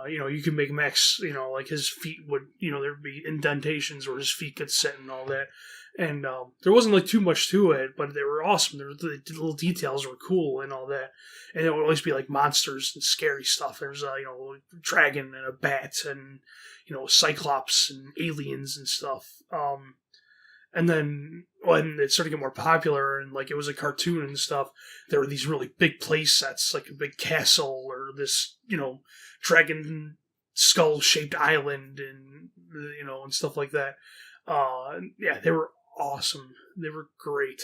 You can make Max, like his feet would, there'd be indentations where his feet could sit and all that. And there wasn't like too much to it, but they were awesome. The little details were cool and all that. And it would always be like monsters and scary stuff. There's a dragon and a bat and Cyclops and aliens and stuff. And then when it started to get more popular and like it was a cartoon and stuff, there were these really big play sets, like a big castle or this, dragon skull shaped island and and stuff like that. Yeah, they were awesome. They were great.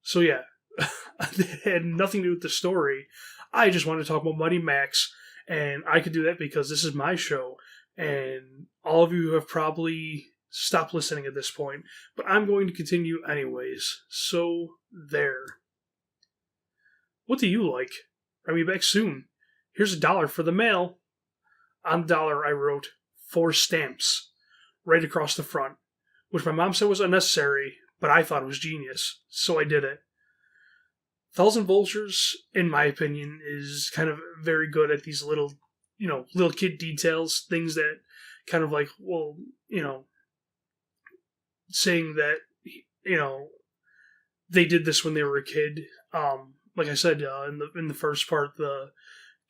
So yeah, it had nothing to do with the story. I just wanted to talk about Mighty Max, and I could do that because this is my show, and all of you have probably stopped listening at this point, but I'm going to continue anyways. So there. What do you like? I'll be back soon. Here's $1 for the mail. On the dollar, I wrote 4 stamps right across the front, which my mom said was unnecessary, but I thought it was genius, so I did it. Thousand Vultures, in my opinion, is kind of very good at these little kid details, things that kind of like, saying that, they did this when they were a kid. Like I said, in the first part, the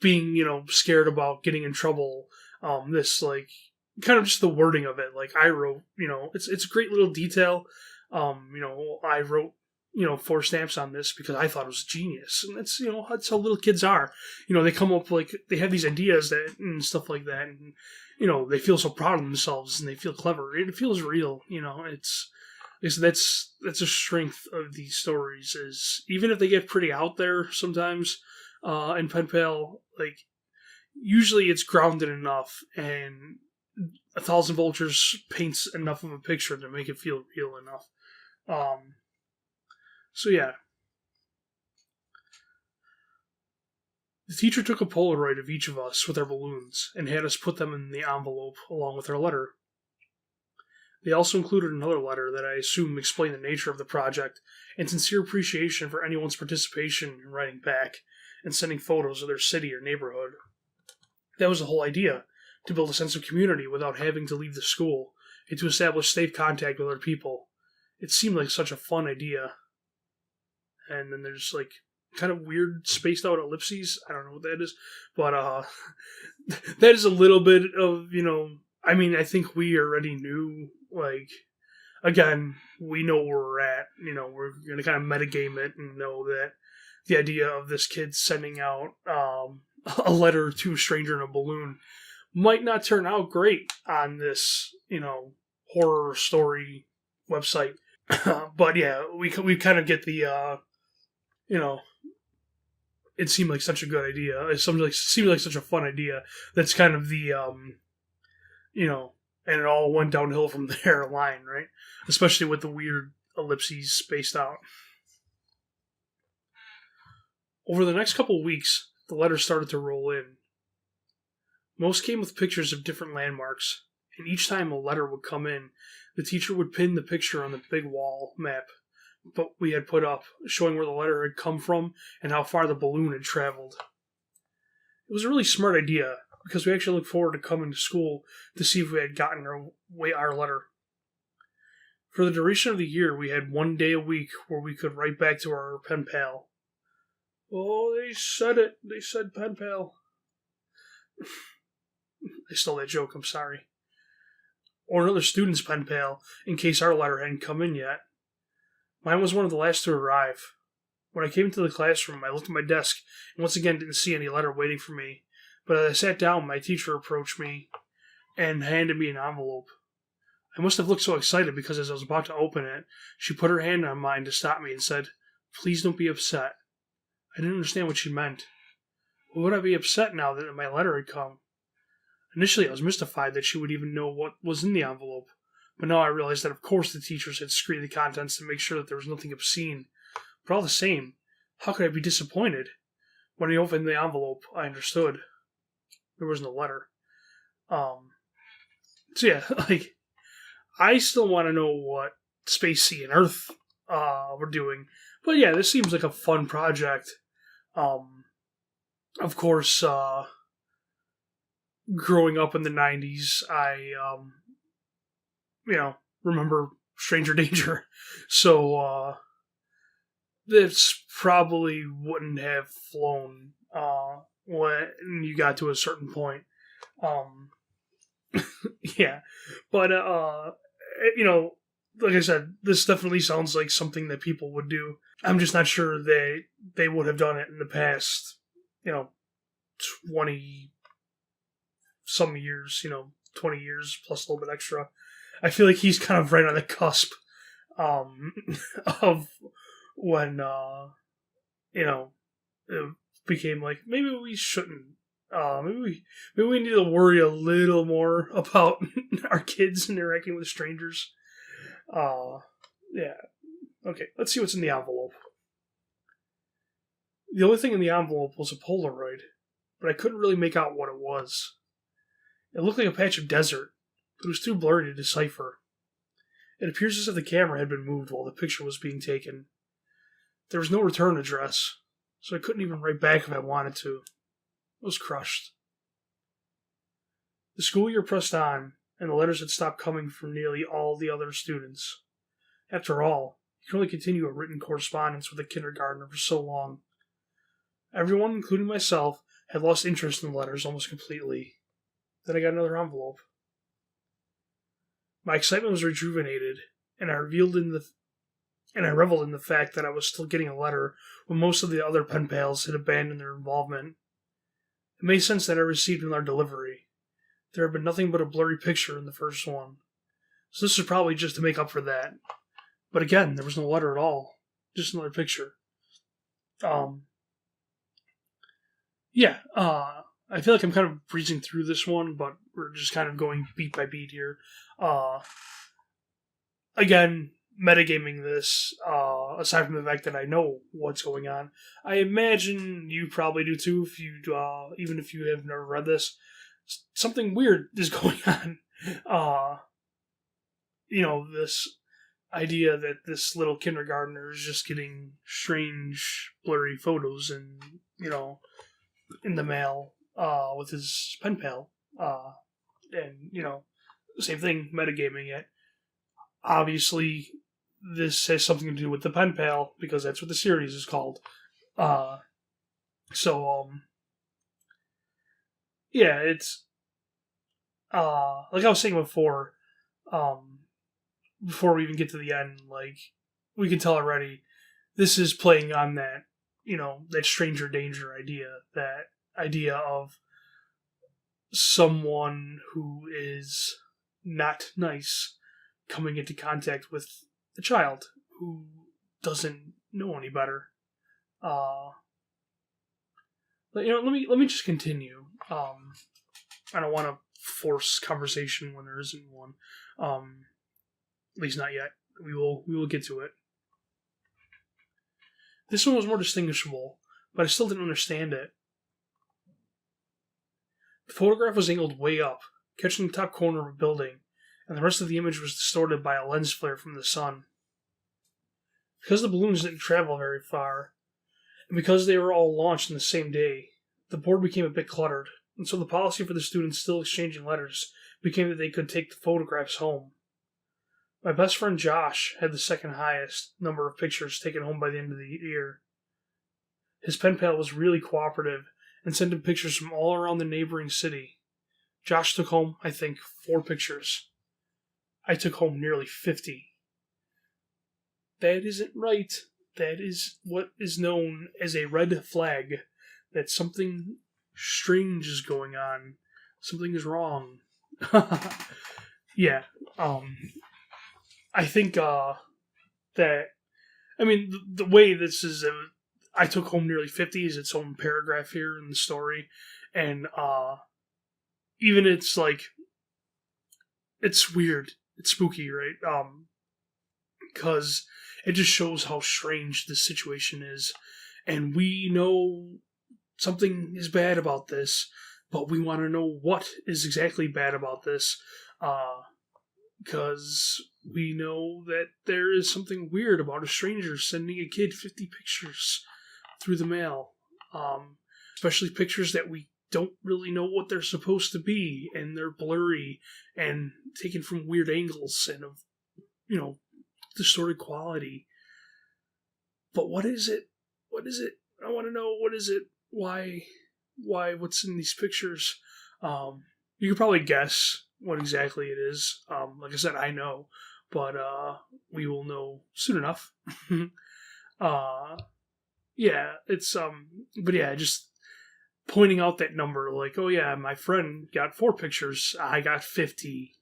being, scared about getting in trouble, this, like, kind of just the wording of it, like I wrote, it's a great little detail. I wrote, 4 stamps on this because I thought it was genius, and that's that's how little kids are. They come up like they have these ideas that and stuff like that, and they feel so proud of themselves and they feel clever. It feels real. That's a strength of these stories is even if they get pretty out there sometimes. In Penpal, like usually it's grounded enough and 1,000 Vultures paints enough of a picture to make it feel real enough. So yeah. The teacher took a Polaroid of each of us with our balloons and had us put them in the envelope along with our letter. They also included another letter that I assume explained the nature of the project and sincere appreciation for anyone's participation in writing back and sending photos of their city or neighborhood. That was the whole idea, to build a sense of community without having to leave the school, and to establish safe contact with other people. It seemed like such a fun idea. And then there's like kind of weird spaced out ellipses. I don't know what that is. But that is a little bit of, I think we already knew, like, again, we know where we're at. We're going to kind of metagame it and know that the idea of this kid sending out a letter to a stranger in a balloon might not turn out great on this, horror story website. But yeah, we kind of get the, it seemed like such a good idea. It seemed like such a fun idea. That's kind of the, And it all went downhill from there, line, right? Especially with the weird ellipses spaced out. Over the next couple of weeks, the letters started to roll in. Most came with pictures of different landmarks, and each time a letter would come in, the teacher would pin the picture on the big wall map but we had put up, showing where the letter had come from and how far the balloon had traveled. It was a really smart idea, because we actually looked forward to coming to school to see if we had gotten our letter. For the duration of the year, we had 1 day a week where we could write back to our pen pal. Oh, they said it. They said pen pal. I stole that joke, I'm sorry. Or another student's pen pal, in case our letter hadn't come in yet. Mine was one of the last to arrive. When I came into the classroom, I looked at my desk and once again didn't see any letter waiting for me. But as I sat down, my teacher approached me and handed me an envelope. I must have looked so excited because as I was about to open it, she put her hand on mine to stop me and said, "Please don't be upset." I didn't understand what she meant. Why would I be upset now that my letter had come? Initially, I was mystified that she would even know what was in the envelope, but now I realized that of course the teachers had screened the contents to make sure that there was nothing obscene. But all the same, how could I be disappointed? When I opened the envelope, I understood. There was no letter. So yeah, I still want to know what Space Sea and Earth were doing. But yeah, this seems like a fun project. Of course, growing up in the 90s, I, remember Stranger Danger. So, this probably wouldn't have flown when you got to a certain point. Yeah. But, like I said, this definitely sounds like something that people would do. I'm just not sure they would have done it in the past, 20 some years, 20 years plus a little bit extra. I feel like he's kind of right on the cusp of when, it became like, maybe we shouldn't. Maybe we need to worry a little more about our kids interacting with strangers. Yeah. Okay, let's see what's in the envelope. The only thing in the envelope was a Polaroid, but I couldn't really make out what it was. It looked like a patch of desert, but it was too blurry to decipher. It appears as if the camera had been moved while the picture was being taken. There was no return address, so I couldn't even write back if I wanted to. I was crushed. The school year pressed on, and the letters had stopped coming from nearly all the other students. After all, you can only continue a written correspondence with a kindergartner for so long. Everyone, including myself, had lost interest in the letters almost completely. Then I got another envelope. My excitement was rejuvenated, and I reveled in the fact that I was still getting a letter when most of the other pen pals had abandoned their involvement. It made sense that I received another delivery. There had been nothing but a blurry picture in the first one, so this was probably just to make up for that. But again, there was no letter at all, just another picture. I feel like I'm kind of breezing through this one, but we're just kind of going beat by beat here. Again, metagaming this, aside from the fact that I know what's going on, I imagine you probably do too, if you, even if you have never read this. Something weird is going on. This idea that this little kindergartner is just getting strange, blurry photos and, in the mail, with his pen pal. Same thing, metagaming it. Obviously, this has something to do with the pen pal, because that's what the series is called. It's, like I was saying before we even get to the end, we can tell already, this is playing on that, that stranger danger idea, that idea of someone who is not nice coming into contact with a child who doesn't know any better. Let me just continue. I don't want to force conversation when there isn't one. At least not yet. We will get to it. This one was more distinguishable, but I still didn't understand it. The photograph was angled way up, catching the top corner of a building, and the rest of the image was distorted by a lens flare from the sun. Because the balloons didn't travel very far, and because they were all launched in the same day, the board became a bit cluttered, and so the policy for the students still exchanging letters became that they could take the photographs home. My best friend Josh had the second highest number of pictures taken home by the end of the year. His pen pal was really cooperative and sent him pictures from all around the neighboring city. Josh took home, I think, 4 pictures. I took home nearly 50. That isn't right. That is what is known as a red flag. That something strange is going on. Something is wrong. Yeah. I think that... I mean, the way this is... I took home nearly 50 is its own paragraph here in the story. And even it's like... It's weird. It's spooky, right? Because it just shows how strange this situation is. And we know something is bad about this, but we want to know what is exactly bad about this. Because we know that there is something weird about a stranger sending a kid 50 pictures through the mail. Especially pictures that we don't really know what they're supposed to be, and they're blurry and taken from weird angles and of, distorted quality. But what is it? What is it? I want to know, what is it? Why, what's in these pictures? You could probably guess what exactly it is. Like I said, I know, but we will know soon enough. Yeah, it's, but yeah, just pointing out that number, like, oh yeah, my friend got 4 pictures, I got 50.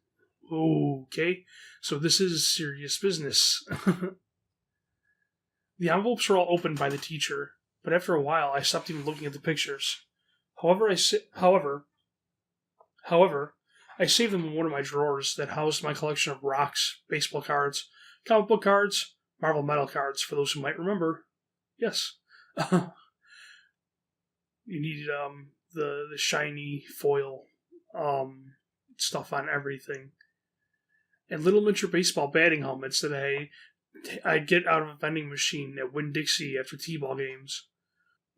Okay, so this is serious business. The envelopes were all opened by the teacher, but after a while I stopped even looking at the pictures. However, I saved them in one of my drawers that housed my collection of rocks, baseball cards, comic book cards, Marvel metal cards, for those who might remember. Yes. You needed the shiny foil stuff on everything. And little miniature baseball batting helmets that I'd get out of a vending machine at Winn-Dixie after t-ball games.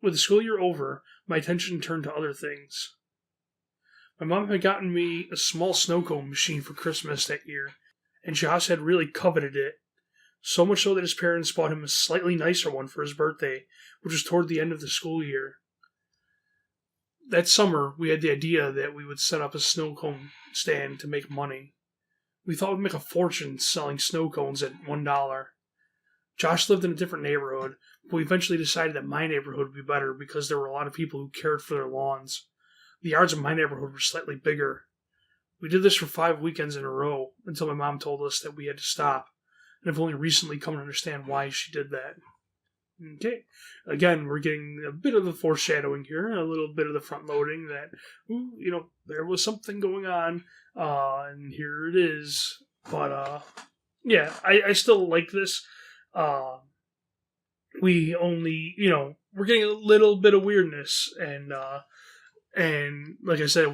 With the school year over, my attention turned to other things. My mom had gotten me a small snow cone machine for Christmas that year, and Josh had really coveted it, so much so that his parents bought him a slightly nicer one for his birthday, which was toward the end of the school year. That summer, we had the idea that we would set up a snow cone stand to make money. We thought we'd make a fortune selling snow cones at $1. Josh lived in a different neighborhood, but we eventually decided that my neighborhood would be better because there were a lot of people who cared for their lawns. The yards of my neighborhood were slightly bigger. We did this for 5 weekends in a row until my mom told us that we had to stop, and I've only recently come to understand why she did that. Okay, again, we're getting a bit of the foreshadowing here, a little bit of the front loading that, there was something going on, and here it is. But, yeah, I still like this. We only, we're getting a little bit of weirdness, and like I said,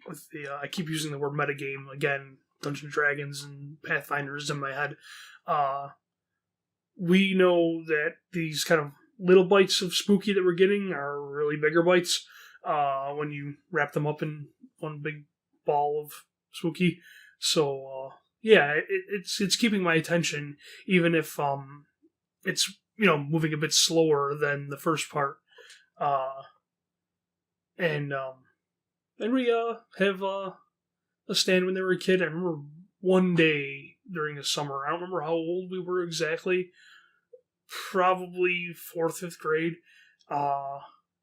with the, I keep using the word metagame again, Dungeons and Dragons and Pathfinders in my head. We know that these kind of little bites of spooky that we're getting are really bigger bites when you wrap them up in one big ball of spooky. So, yeah, it's keeping my attention, even if it's, moving a bit slower than the first part. And we have a stand when they were a kid. I remember one day during the summer, I don't remember how old we were exactly, probably 4th, 5th grade.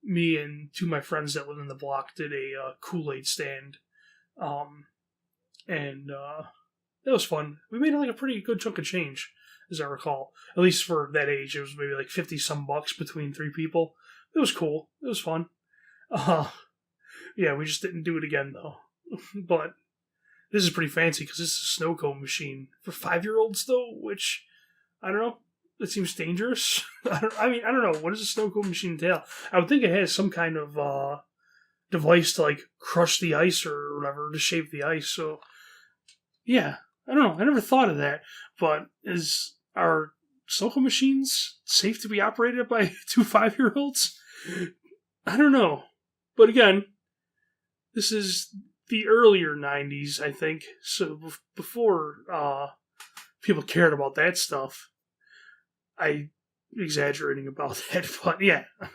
Me and 2 of my friends that lived in the block did a Kool-Aid stand. And that was fun. We made like a pretty good chunk of change, as I recall. At least for that age, it was maybe like 50-some bucks between 3 people. It was cool. It was fun. Yeah, we just didn't do it again, though. but this is pretty fancy because this is a snow cone machine for 5-year-olds, though, which I don't know. It seems dangerous. I don't know. What does a snow cone machine entail? I would think it has some kind of device to like crush the ice or whatever to shape the ice. So yeah, I don't know. I never thought of that. But are snow cone machines safe to be operated by 2 5-year-olds? I don't know. But again, this is the earlier 90s, I think. So before people cared about that stuff. I exaggerating about that, but yeah, I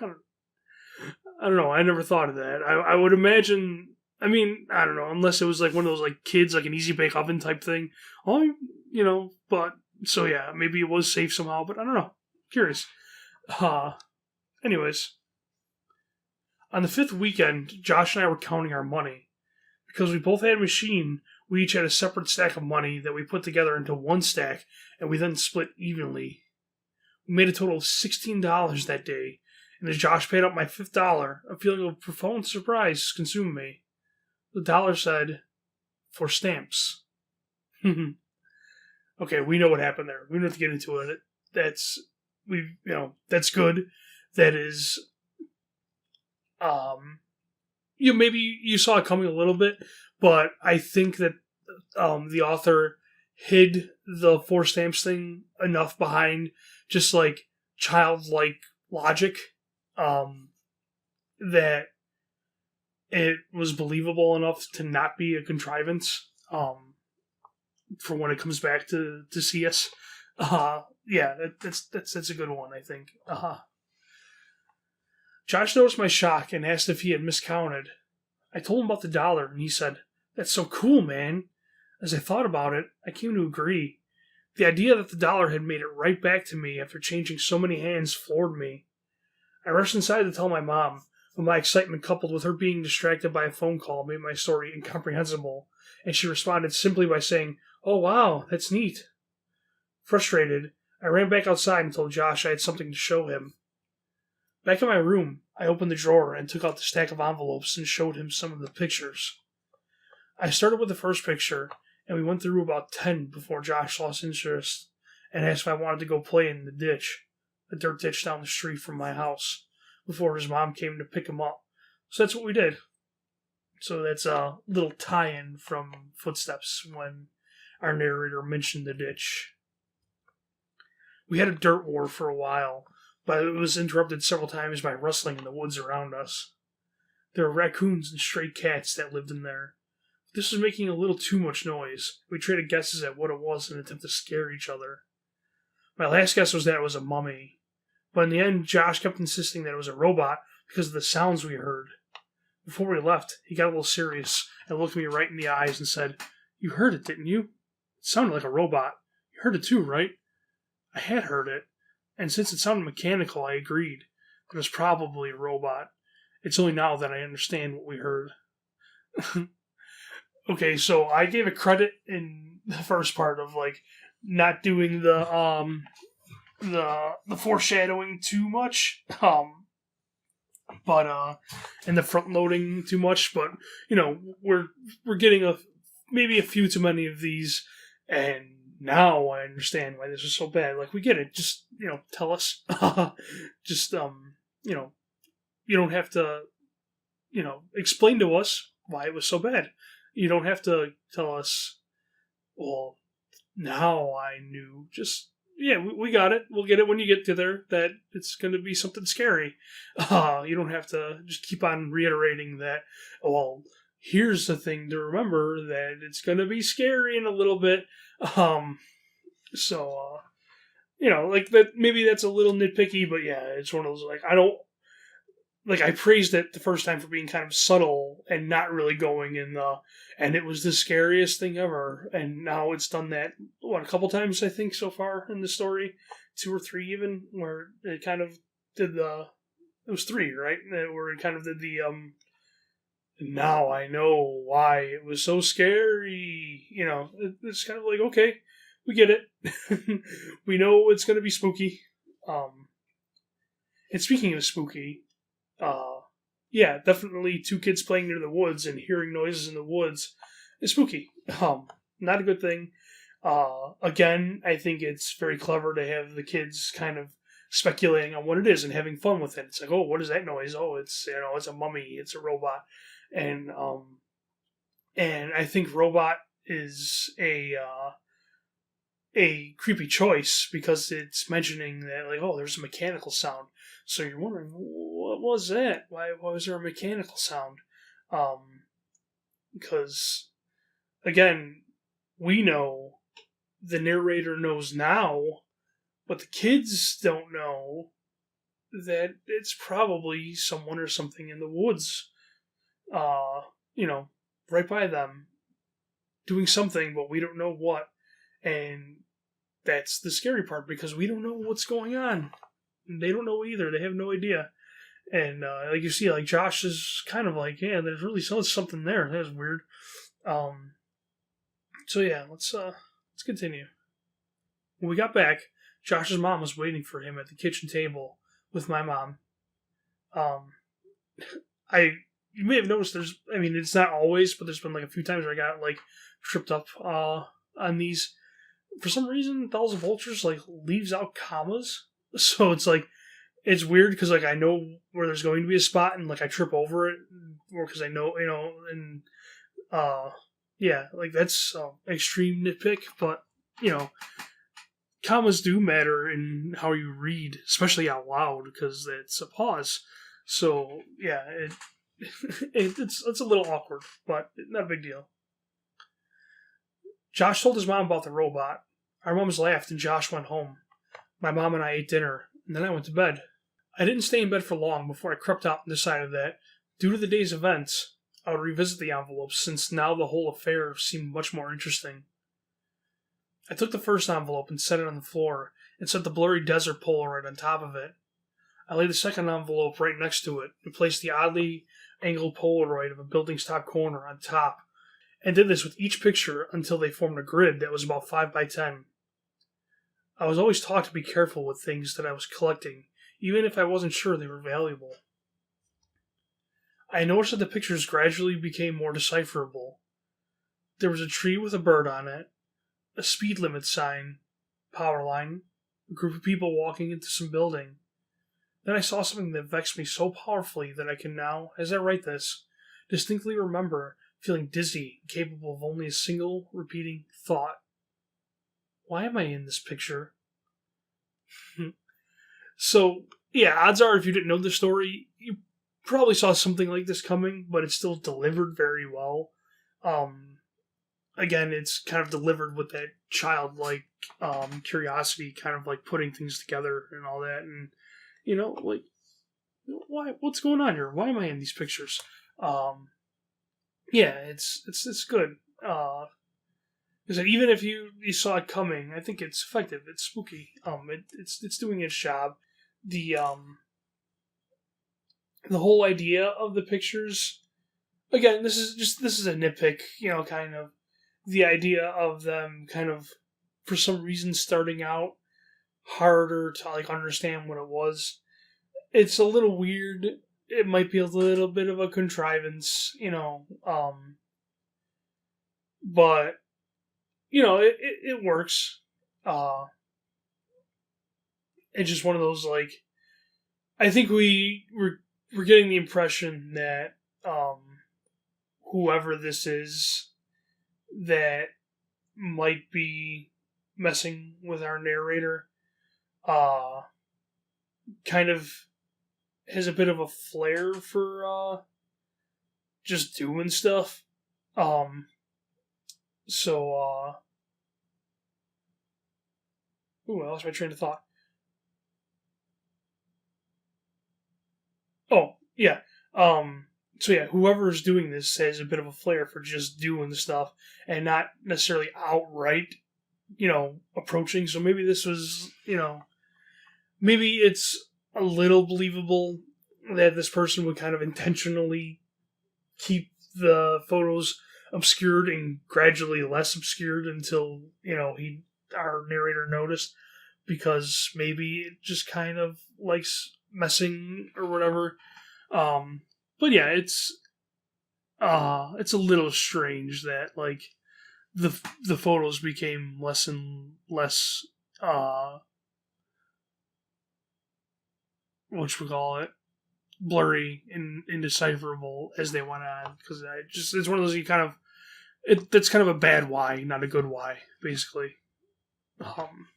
don't know. I never thought of that. I would imagine. I mean, I don't know, unless it was like one of those like kids, like an easy bake oven type thing. Oh, but so yeah, maybe it was safe somehow, but I don't know. Curious. Anyways, on the 5th weekend, Josh and I were counting our money because we both had a machine. We each had a separate stack of money that we put together into one stack, and we then split evenly. We made a total of $16 that day, and as Josh paid up my $5, a feeling of profound surprise consumed me. The dollar said, "For stamps." Okay, we know what happened there. We don't have to get into it. That's good. That is, maybe you saw it coming a little bit, but I think that the author hid the 4 stamps thing enough behind just like childlike logic that it was believable enough to not be a contrivance for when it comes back to see us. Yeah, that's a good one, I think. Josh noticed my shock and asked if he had miscounted. I told him about the dollar, and he said, "That's so cool, man." As I thought about it, I came to agree. The idea that the dollar had made it right back to me after changing so many hands floored me. I rushed inside to tell my mom, but my excitement coupled with her being distracted by a phone call made my story incomprehensible, and she responded simply by saying, "Oh wow, that's neat." Frustrated, I ran back outside and told Josh I had something to show him. Back in my room, I opened the drawer and took out the stack of envelopes and showed him some of the pictures. I started with the first picture, and we went through about 10 before Josh lost interest and asked if I wanted to go play in the ditch, a dirt ditch down the street from my house, before his mom came to pick him up. So that's what we did. So that's a little tie-in from Footsteps when our narrator mentioned the ditch. We had a dirt war for a while, but it was interrupted several times by rustling in the woods around us. There were raccoons and stray cats that lived in there. This was making a little too much noise. We traded guesses at what it was in an attempt to scare each other. My last guess was that it was a mummy, but in the end, Josh kept insisting that it was a robot because of the sounds we heard. Before we left, he got a little serious and looked me right in the eyes and said, "You heard it, didn't you? It sounded like a robot. You heard it too, right?" I had heard it, and since it sounded mechanical, I agreed. It was probably a robot. It's only now that I understand what we heard. Okay, so I gave it credit in the first part of like not doing the foreshadowing too much, but and the front loading too much. But we're getting maybe a few too many of these, and now I understand why this is so bad. Like we get it. Just tell us. Just you don't have to explain to us why it was so bad. You don't have to tell us, well, now I knew. Just, yeah, we got it. We'll get it when you get to there, that it's going to be something scary. You don't have to just keep on reiterating that, well, here's the thing to remember, that it's going to be scary in a little bit. Like that, maybe that's a little nitpicky, but yeah, it's one of those, I praised it the first time for being kind of subtle and not really going in and it was the scariest thing ever. And now it's done that, a couple times, I think, so far in the story. 2 or 3 even, where it kind of did it was 3, right? Where it kind of did now I know why it was so scary. It's kind of like, okay, we get it. We know it's going to be spooky. And speaking of spooky, yeah, definitely two kids playing near the woods and hearing noises in the woods is spooky. Not a good thing. Again, I think it's very clever to have the kids kind of speculating on what it is and having fun with it. It's like, oh, what is that noise? Oh, it's it's a mummy, it's a robot, and I think robot is a creepy choice because it's mentioning that like, oh, there's a mechanical sound. So you're wondering what was that? Why was there a mechanical sound? Because again, we know the narrator knows now, but the kids don't know that it's probably someone or something in the woods, uh, right by them, doing something, but we don't know what. And that's the scary part because we don't know what's going on. They don't know either. They have no idea. And like you see, like Josh is kind of like, yeah, there's really something there. That's weird. So yeah, let's continue. When we got back, Josh's mom was waiting for him at the kitchen table with my mom. You may have noticed it's not always, but there's been like a few times where I got like tripped up on these. For some reason, Dolls and Vultures like leaves out commas, so it's like it's weird because like I know where there's going to be a spot and like I trip over it, or because I know and yeah, like that's extreme nitpick, but commas do matter in how you read, especially out loud, because it's a pause. So yeah, it's a little awkward, but not a big deal. Josh told his mom about the robot. Our moms laughed and Josh went home. My mom and I ate dinner, and then I went to bed. I didn't stay in bed for long before I crept out and decided that, due to the day's events, I would revisit the envelopes since now the whole affair seemed much more interesting. I took the first envelope and set it on the floor and set the blurry desert Polaroid on top of it. I laid the second envelope right next to it and placed the oddly angled Polaroid of a building's top corner on top, and did this with each picture until they formed a grid that was about 5 by 10. I was always taught to be careful with things that I was collecting, even if I wasn't sure they were valuable. I noticed that the pictures gradually became more decipherable. There was a tree with a bird on it, a speed limit sign, power line, a group of people walking into some building. Then I saw something that vexed me so powerfully that I can now, as I write this, distinctly remember feeling dizzy and capable of only a single repeating thought. Why am I in this picture? So, yeah, odds are if you didn't know the story, you probably saw something like this coming, but it's still delivered very well. Again, it's kind of delivered with that childlike curiosity, kind of like putting things together and all that, and like, why? What's going on here? Why am I in these pictures? Yeah, it's good. Because even if you saw it coming, I think it's effective. It's spooky. It's doing its job. The whole idea of the pictures. Again, this is a nitpick. Kind of the idea of them kind of for some reason starting out harder to like understand what it was. It's a little weird. It might be a little bit of a contrivance, but it works. It's just one of those like I think we're getting the impression that whoever this is that might be messing with our narrator kind of has a bit of a flair for just doing stuff. I lost my train of thought. Oh, yeah. So yeah, whoever's doing this has a bit of a flair for just doing stuff and not necessarily outright, approaching. So maybe this was, maybe it's a little believable that this person would kind of intentionally keep the photos obscured and gradually less obscured until, our narrator noticed, because maybe it just kind of likes messing or whatever. But yeah, it's a little strange that like the photos became less and less what blurry and indecipherable as they went on, because it's one of those you kind of that's kind of a bad why, not a good why, basically. Um,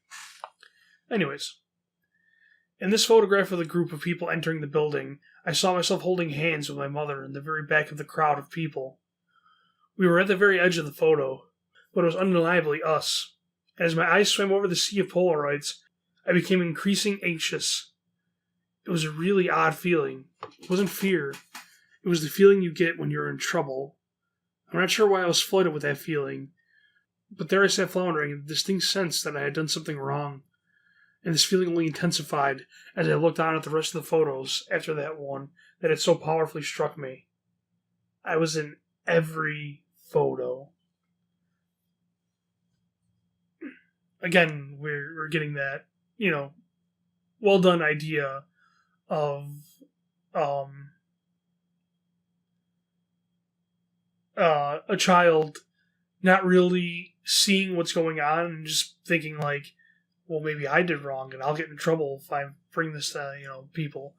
Anyways, in this photograph of the group of people entering the building, I saw myself holding hands with my mother in the very back of the crowd of people. We were at the very edge of the photo, but it was undeniably us. And as my eyes swam over the sea of Polaroids, I became increasingly anxious. It was a really odd feeling. It wasn't fear. It was the feeling you get when you're in trouble. I'm not sure why I was flooded with that feeling, but there I sat floundering in the distinct sense that I had done something wrong. And this feeling only intensified as I looked on at the rest of the photos after that one that had so powerfully struck me. I was in every photo. Again, we're getting that, well done idea of a child not really seeing what's going on and just thinking like, well, maybe I did wrong and I'll get in trouble if I bring this to, people.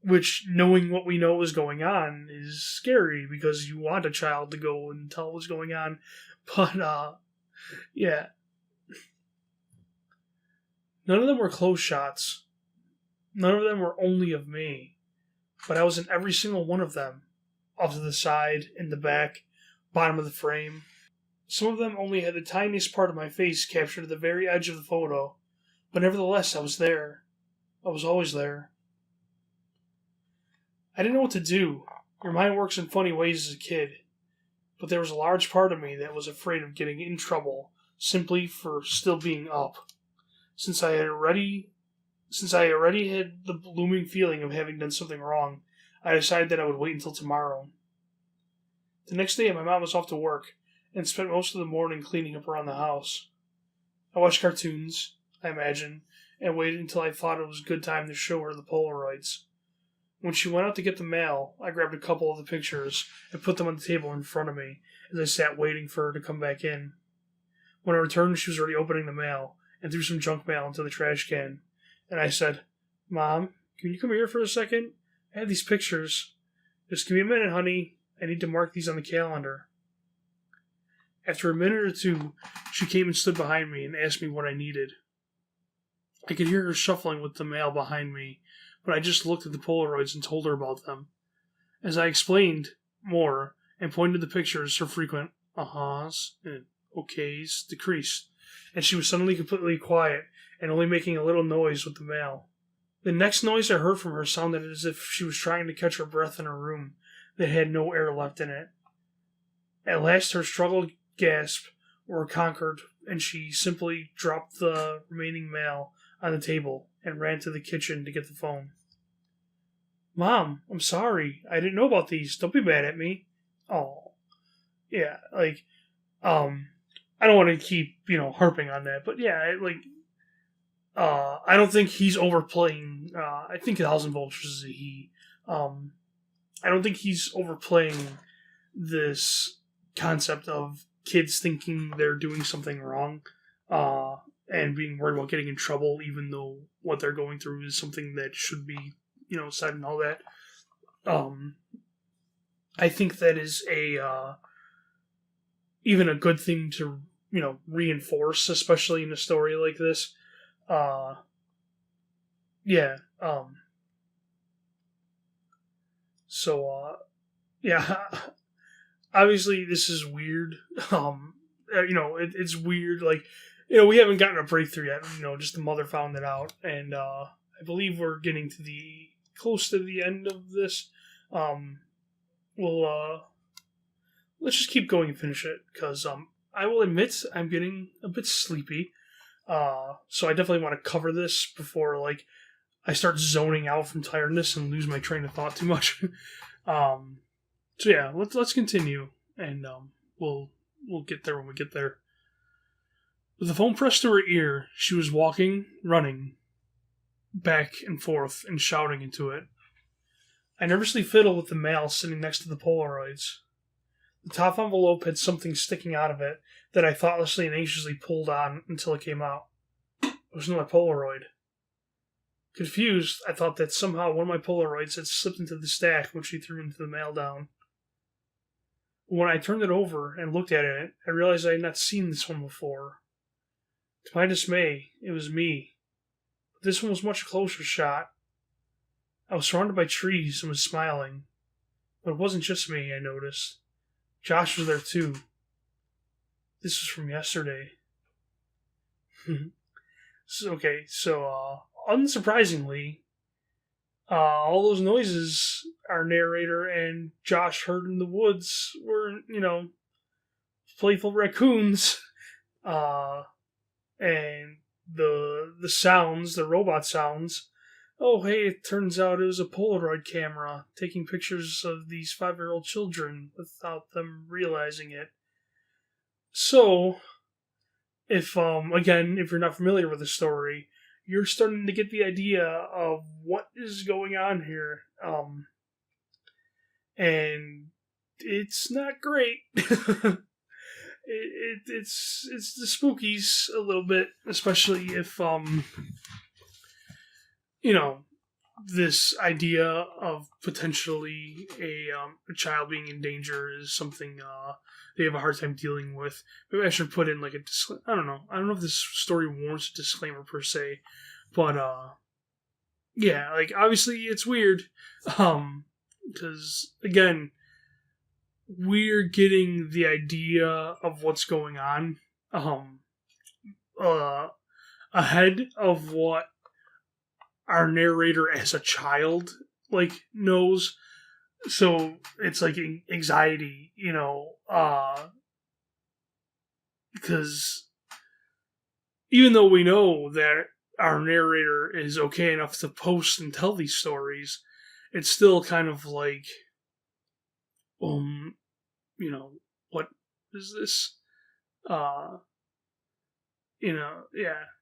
Which, knowing what we know is going on is scary because you want a child to go and tell what's going on. But, yeah. None of them were close shots. None of them were only of me. But I was in every single one of them. Off to the side, in the back, bottom of the frame. Some of them only had the tiniest part of my face captured at the very edge of the photo, but nevertheless I was there. I was always there. I didn't know what to do. Your mind works in funny ways as a kid, but there was a large part of me that was afraid of getting in trouble simply for still being up. Since I already had the looming feeling of having done something wrong, I decided that I would wait until tomorrow. The next day my mom was off to work, and spent most of the morning cleaning up around the house. I watched cartoons, I imagine, and waited until I thought it was a good time to show her the Polaroids. When she went out to get the mail, I grabbed a couple of the pictures and put them on the table in front of me as I sat waiting for her to come back in. When I returned, she was already opening the mail and threw some junk mail into the trash can, and I said, "Mom, can you come here for a second? I have these pictures. Just give me a minute, honey. I need to mark these on the calendar." After a minute or two, she came and stood behind me and asked me what I needed. I could hear her shuffling with the mail behind me, but I just looked at the Polaroids and told her about them. As I explained more and pointed to the pictures, her frequent uh-huhs and okays decreased, and she was suddenly completely quiet and only making a little noise with the mail. The next noise I heard from her sounded as if she was trying to catch her breath in her room that had no air left in it. At last her struggled gasp were conquered, and she simply dropped the remaining mail on the table and ran to the kitchen to get the phone. "Mom, I'm sorry. I didn't know about these. Don't be mad at me." Oh, yeah, I don't want to keep, harping on that, but yeah, I don't think he's overplaying, I think 1,000 Vultures is a he. I don't think he's overplaying this concept of kids thinking they're doing something wrong, and being worried about getting in trouble, even though what they're going through is something that should be, said and all that. I think that is even a good thing to, reinforce, especially in a story like this. Yeah. Yeah. Obviously, this is weird. It's weird. We haven't gotten a breakthrough yet. Just the mother found it out, and I believe we're getting to close to the end of this. Let's just keep going and finish it, because I will admit I'm getting a bit sleepy. So I definitely want to cover this before I start zoning out from tiredness and lose my train of thought too much. So yeah, let's continue, and we'll get there when we get there. With the phone pressed to her ear, she was walking, running, back and forth, and shouting into it. I nervously fiddled with the mail sitting next to the Polaroids. The top envelope had something sticking out of it that I thoughtlessly and anxiously pulled on until it came out. It was another Polaroid. Confused, I thought that somehow one of my Polaroids had slipped into the stack when she threw into the mail down. When I turned it over and looked at it, I realized I had not seen this one before. To my dismay, it was me. But this one was much closer shot. I was surrounded by trees and was smiling. But it wasn't just me, I noticed. Josh was there too. This was from yesterday. So unsurprisingly, all those noises our narrator and Josh heard in the woods were, playful raccoons. And the sounds, the robot sounds. Oh, hey, it turns out it was a Polaroid camera taking pictures of these 5-year-old children without them realizing it. So, if you're not familiar with the story, you're starting to get the idea of what is going on here. And it's not great. It's the spookies a little bit, especially if this idea of potentially a child being in danger is something they have a hard time dealing with. Maybe I should put in like a disclaimer. I don't know. I don't know if this story warrants a disclaimer per se, but yeah, like obviously it's weird, because again, we're getting the idea of what's going on ahead of what our narrator as a child knows. So it's like anxiety, because even though we know that our narrator is okay enough to post and tell these stories, it's still kind of like, what is this? Yeah,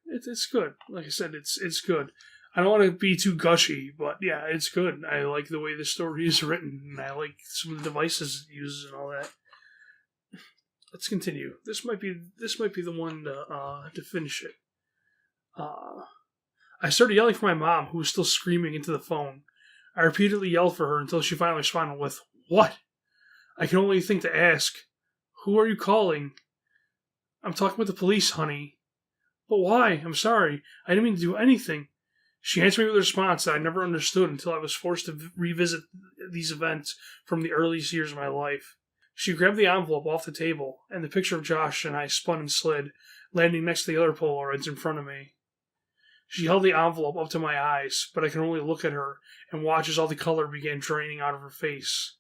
it's good. Like I said, it's good. I don't want to be too gushy, but yeah, it's good. I like the way the story is written, and I like some of the devices it uses and all that. Let's continue. This might be the one to finish it. I started yelling for my mom, who was still screaming into the phone. I repeatedly yelled for her until she finally responded with, "What?" I can only think to ask, "Who are you calling?" "I'm talking with the police, honey." "But why? I'm sorry. I didn't mean to do anything." She answered me with a response that I never understood until I was forced to revisit these events from the earliest years of my life. She grabbed the envelope off the table, and the picture of Josh and I spun and slid, landing next to the other Polaroids in front of me. She held the envelope up to my eyes, but I could only look at her and watch as all the color began draining out of her face.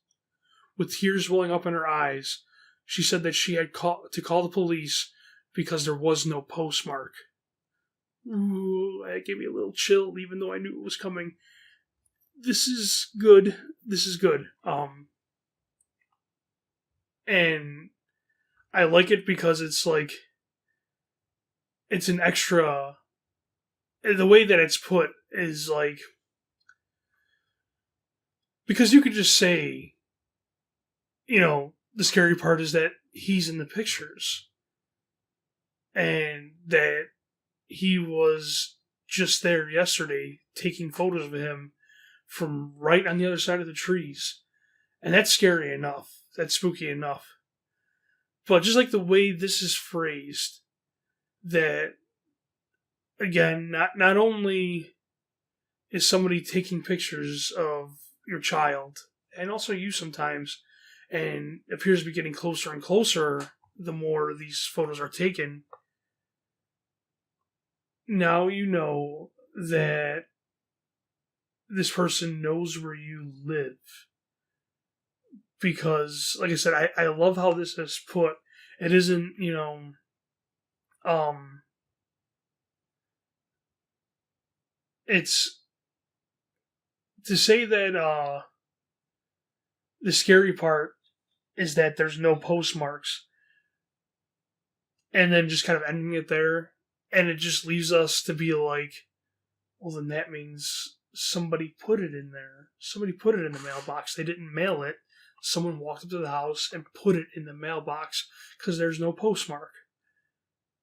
With tears welling up in her eyes, she said that she had to call the police because there was no postmark. Ooh, that gave me a little chill, even though I knew it was coming. This is good. And I like it because it's like, it's an extra, the way that it's put is like, because you could just say, the scary part is that he's in the pictures. And that he was just there yesterday taking photos of him from right on the other side of the trees. And that's scary enough. That's spooky enough. But just like the way this is phrased, that, again, not only is somebody taking pictures of your child, and also you sometimes, and appears to be getting closer and closer the more these photos are taken, now you know that this person knows where you live. Because, like I said, I love how this is put. It isn't, it's to say that the scary part is that there's no postmarks, and then just kind of ending it there, and it just leaves us to be like, well, then that means somebody put it in there. Somebody put it in the mailbox. They didn't mail it. Someone walked up to the house and put it in the mailbox because there's no postmark.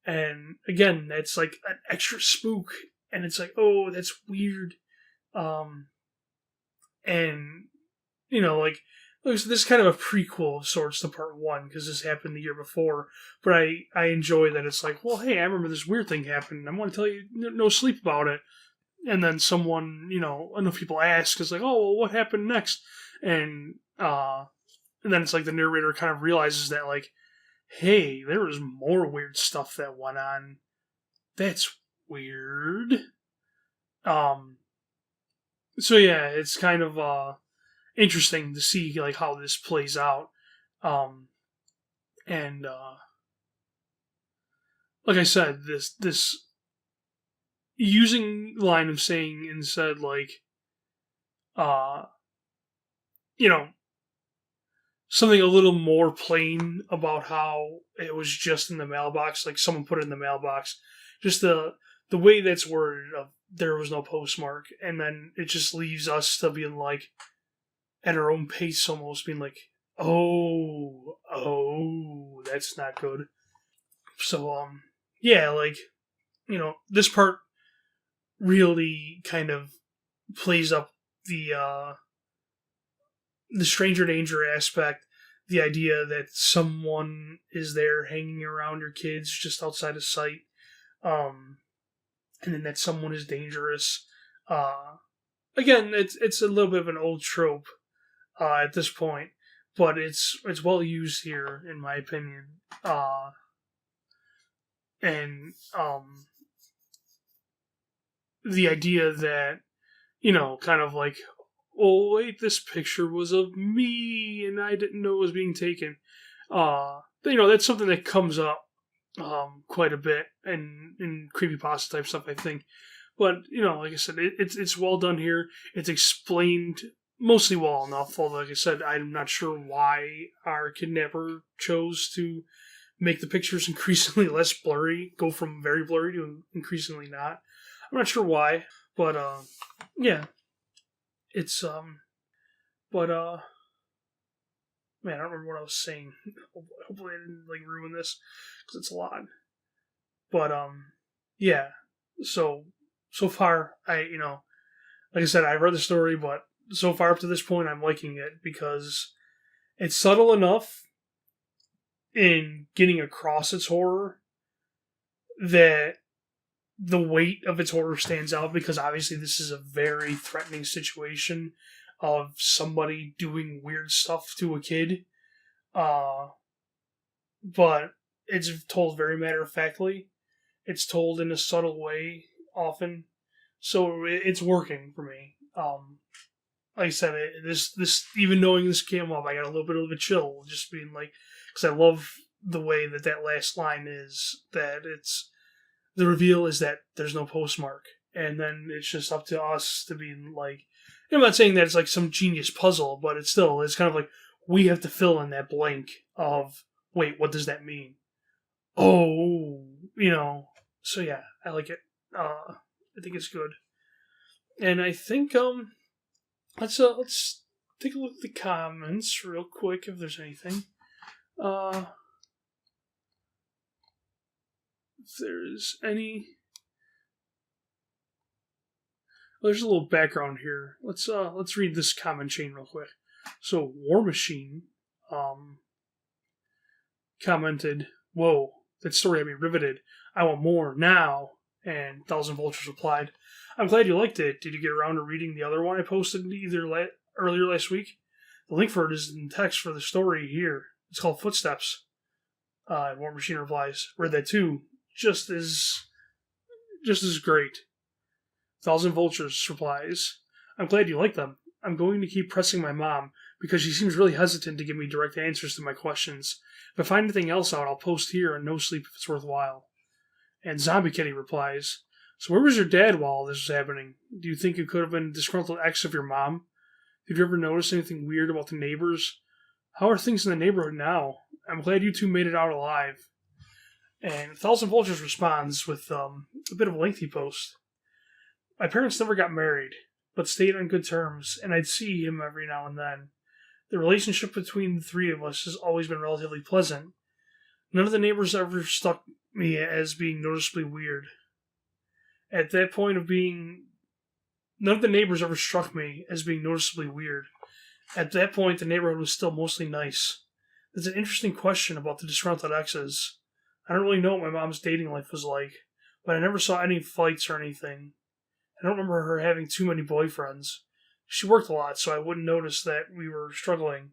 And again, that's like an extra spook. And it's like, oh, that's weird. And, you know, like, this is kind of a prequel of sorts to part one because this happened the year before. But I enjoy that it's like, well, hey, I remember this weird thing happened. I want to tell you no sleep about it. And then someone, you know, enough people ask, is like, oh, well, what happened next? And then it's like the narrator kind of realizes that, like, hey, there was more weird stuff that went on. That's weird. So yeah, it's kind of interesting to see like how this plays out. And like I said, this using line of saying instead like you know, something a little more plain about how it was just in the mailbox, like someone put it in the mailbox. Just the way that's worded of there was no postmark, and then it just leaves us to being like at our own pace almost, being like, oh, that's not good. So yeah, like, you know, this part really kind of plays up the stranger danger aspect, the idea that someone is there hanging around your kids just outside of sight, and then that someone is dangerous. Again, it's a little bit of an old trope at this point, but it's well used here in my opinion. And the idea that, you know, kind of like, oh wait, this picture was of me and I didn't know it was being taken. You know, that's something that comes up quite a bit in creepypasta type stuff, I think. But, you know, like I said, it's well done here. It's explained mostly well enough, although, like I said, I'm not sure why our kidnapper chose to make the pictures increasingly less blurry, go from very blurry to increasingly not. I'm not sure why, but, yeah. It's, but, man, I don't remember what I was saying. Hopefully I didn't, like, ruin this, because it's a lot. But, yeah. So far, you know, like I said, I read the story, but so far up to this point, I'm liking it, because it's subtle enough in getting across its horror that the weight of its horror stands out, because obviously this is a very threatening situation of somebody doing weird stuff to a kid. But it's told very matter-of-factly. It's told in a subtle way, often. So it's working for me. Like I said, this even knowing this came up, I got a little bit of a chill, just being like, because I love the way that last line is, that it's, the reveal is that there's no postmark, and then it's just up to us to be like, I'm not saying that it's like some genius puzzle, but it's kind of like, we have to fill in that blank of, wait, what does that mean? Oh, you know, so yeah, I like it. I think it's good. And I think, let's take a look at the comments real quick, if there's anything. If there's any, there's a little background here. Let's read this comment chain real quick. So War Machine commented, "Whoa, that story had me riveted. I want more now." And Thousand Vultures replied, "I'm glad you liked it. Did you get around to reading the other one I posted earlier last week? The link for it is in text for the story here. It's called Footsteps." War Machine replies, "Read that too. Just as great." Thousand Vultures replies, "I'm glad you like them. I'm going to keep pressing my mom, because she seems really hesitant to give me direct answers to my questions. If I find anything else out, I'll post here on No Sleep if it's worthwhile." And Zombie Kitty replies, "So where was your dad while all this was happening? Do you think it could have been a disgruntled ex of your mom? Have you ever noticed anything weird about the neighbors? How are things in the neighborhood now? I'm glad you two made it out alive." And Thousand Vultures responds with a bit of a lengthy post. "My parents never got married. but stayed on good terms, and I'd see him every now and then. The relationship between the three of us has always been relatively pleasant. None of the neighbors ever struck me as being noticeably weird. At that point of being... None of the neighbors ever struck me as being noticeably weird. At that point, the neighborhood was still mostly nice. That's an interesting question about the disgruntled exes. I don't really know what my mom's dating life was like, but I never saw any fights or anything. I don't remember her having too many boyfriends. She worked a lot, so I wouldn't notice that we were struggling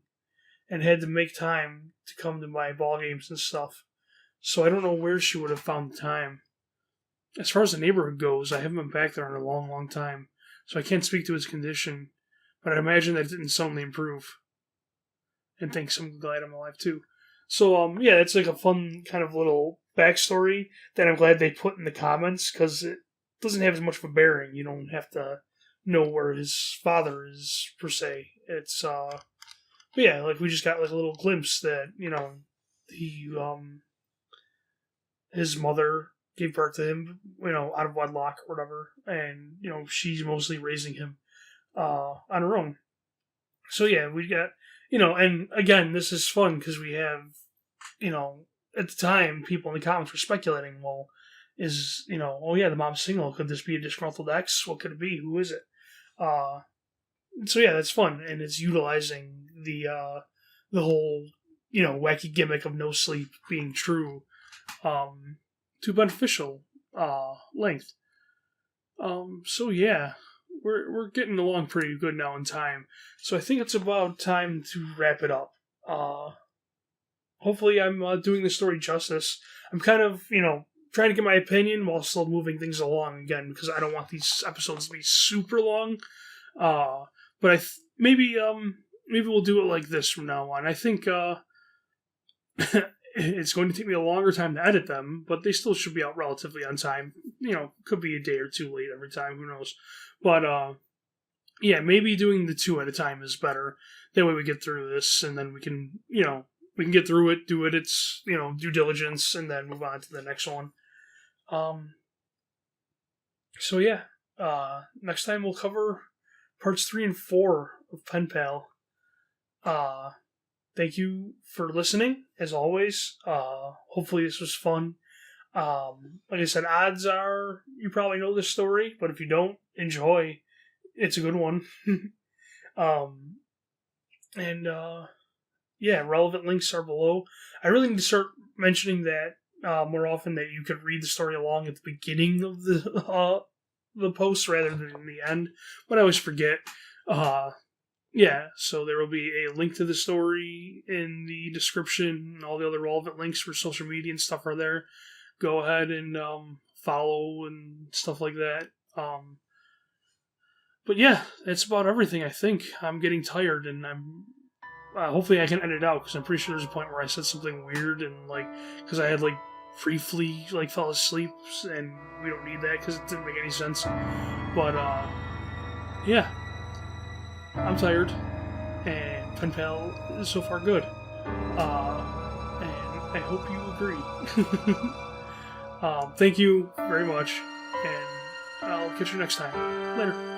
and had to make time to come to my ball games and stuff. So I don't know where she would have found the time. As far as the neighborhood goes, I haven't been back there in a long, long time, so I can't speak to its condition, but I imagine that it didn't suddenly improve. And thanks, I'm glad I'm alive too. So, yeah, it's like a fun kind of little backstory that I'm glad they put in the comments, because it doesn't have as much of a bearing. You don't have to know where his father is, per se. It's, but yeah, like, we just got like a little glimpse that, he, his mother gave birth to him, out of wedlock or whatever, and, she's mostly raising him, on her own. So yeah, we got, and again, this is fun because we have, at the time, people in the comments were speculating, well, is, oh yeah, the mom's single. Could this be a disgruntled ex? What could it be? Who is it? So yeah, that's fun, and it's utilizing the whole, wacky gimmick of no sleep being true, to beneficial, length. So yeah, we're getting along pretty good now in time. So I think it's about time to wrap it up. Hopefully I'm doing the story justice. I'm kind of, trying to get my opinion while still moving things along again, because I don't want these episodes to be super long. But maybe we'll do it like this from now on. I think it's going to take me a longer time to edit them, but they still should be out relatively on time. Could be a day or two late every time, who knows. But yeah, maybe doing the two at a time is better. That way we get through this, and then we can, we can get through it, do it its, due diligence, and then move on to the next one. So yeah, next time we'll cover parts 3 and 4 of Penpal. Thank you for listening, as always. Hopefully this was fun. Like I said, odds are you probably know this story, but if you don't, enjoy. It's a good one. Yeah, relevant links are below. I really need to start mentioning that more often, that you could read the story along at the beginning of the post rather than in the end, but I always forget. Yeah, so there will be a link to the story in the description. All the other relevant links for social media and stuff are there. Go ahead and follow and stuff like that. But yeah, that's about everything, I think. I'm getting tired, and I'm... hopefully I can edit it out, because I'm pretty sure there's a point where I said something weird, and, because I had, briefly, fell asleep, and we don't need that, because it didn't make any sense. But, yeah. I'm tired, and Penpal is so far good. And I hope you agree. Thank you very much, and I'll catch you next time. Later.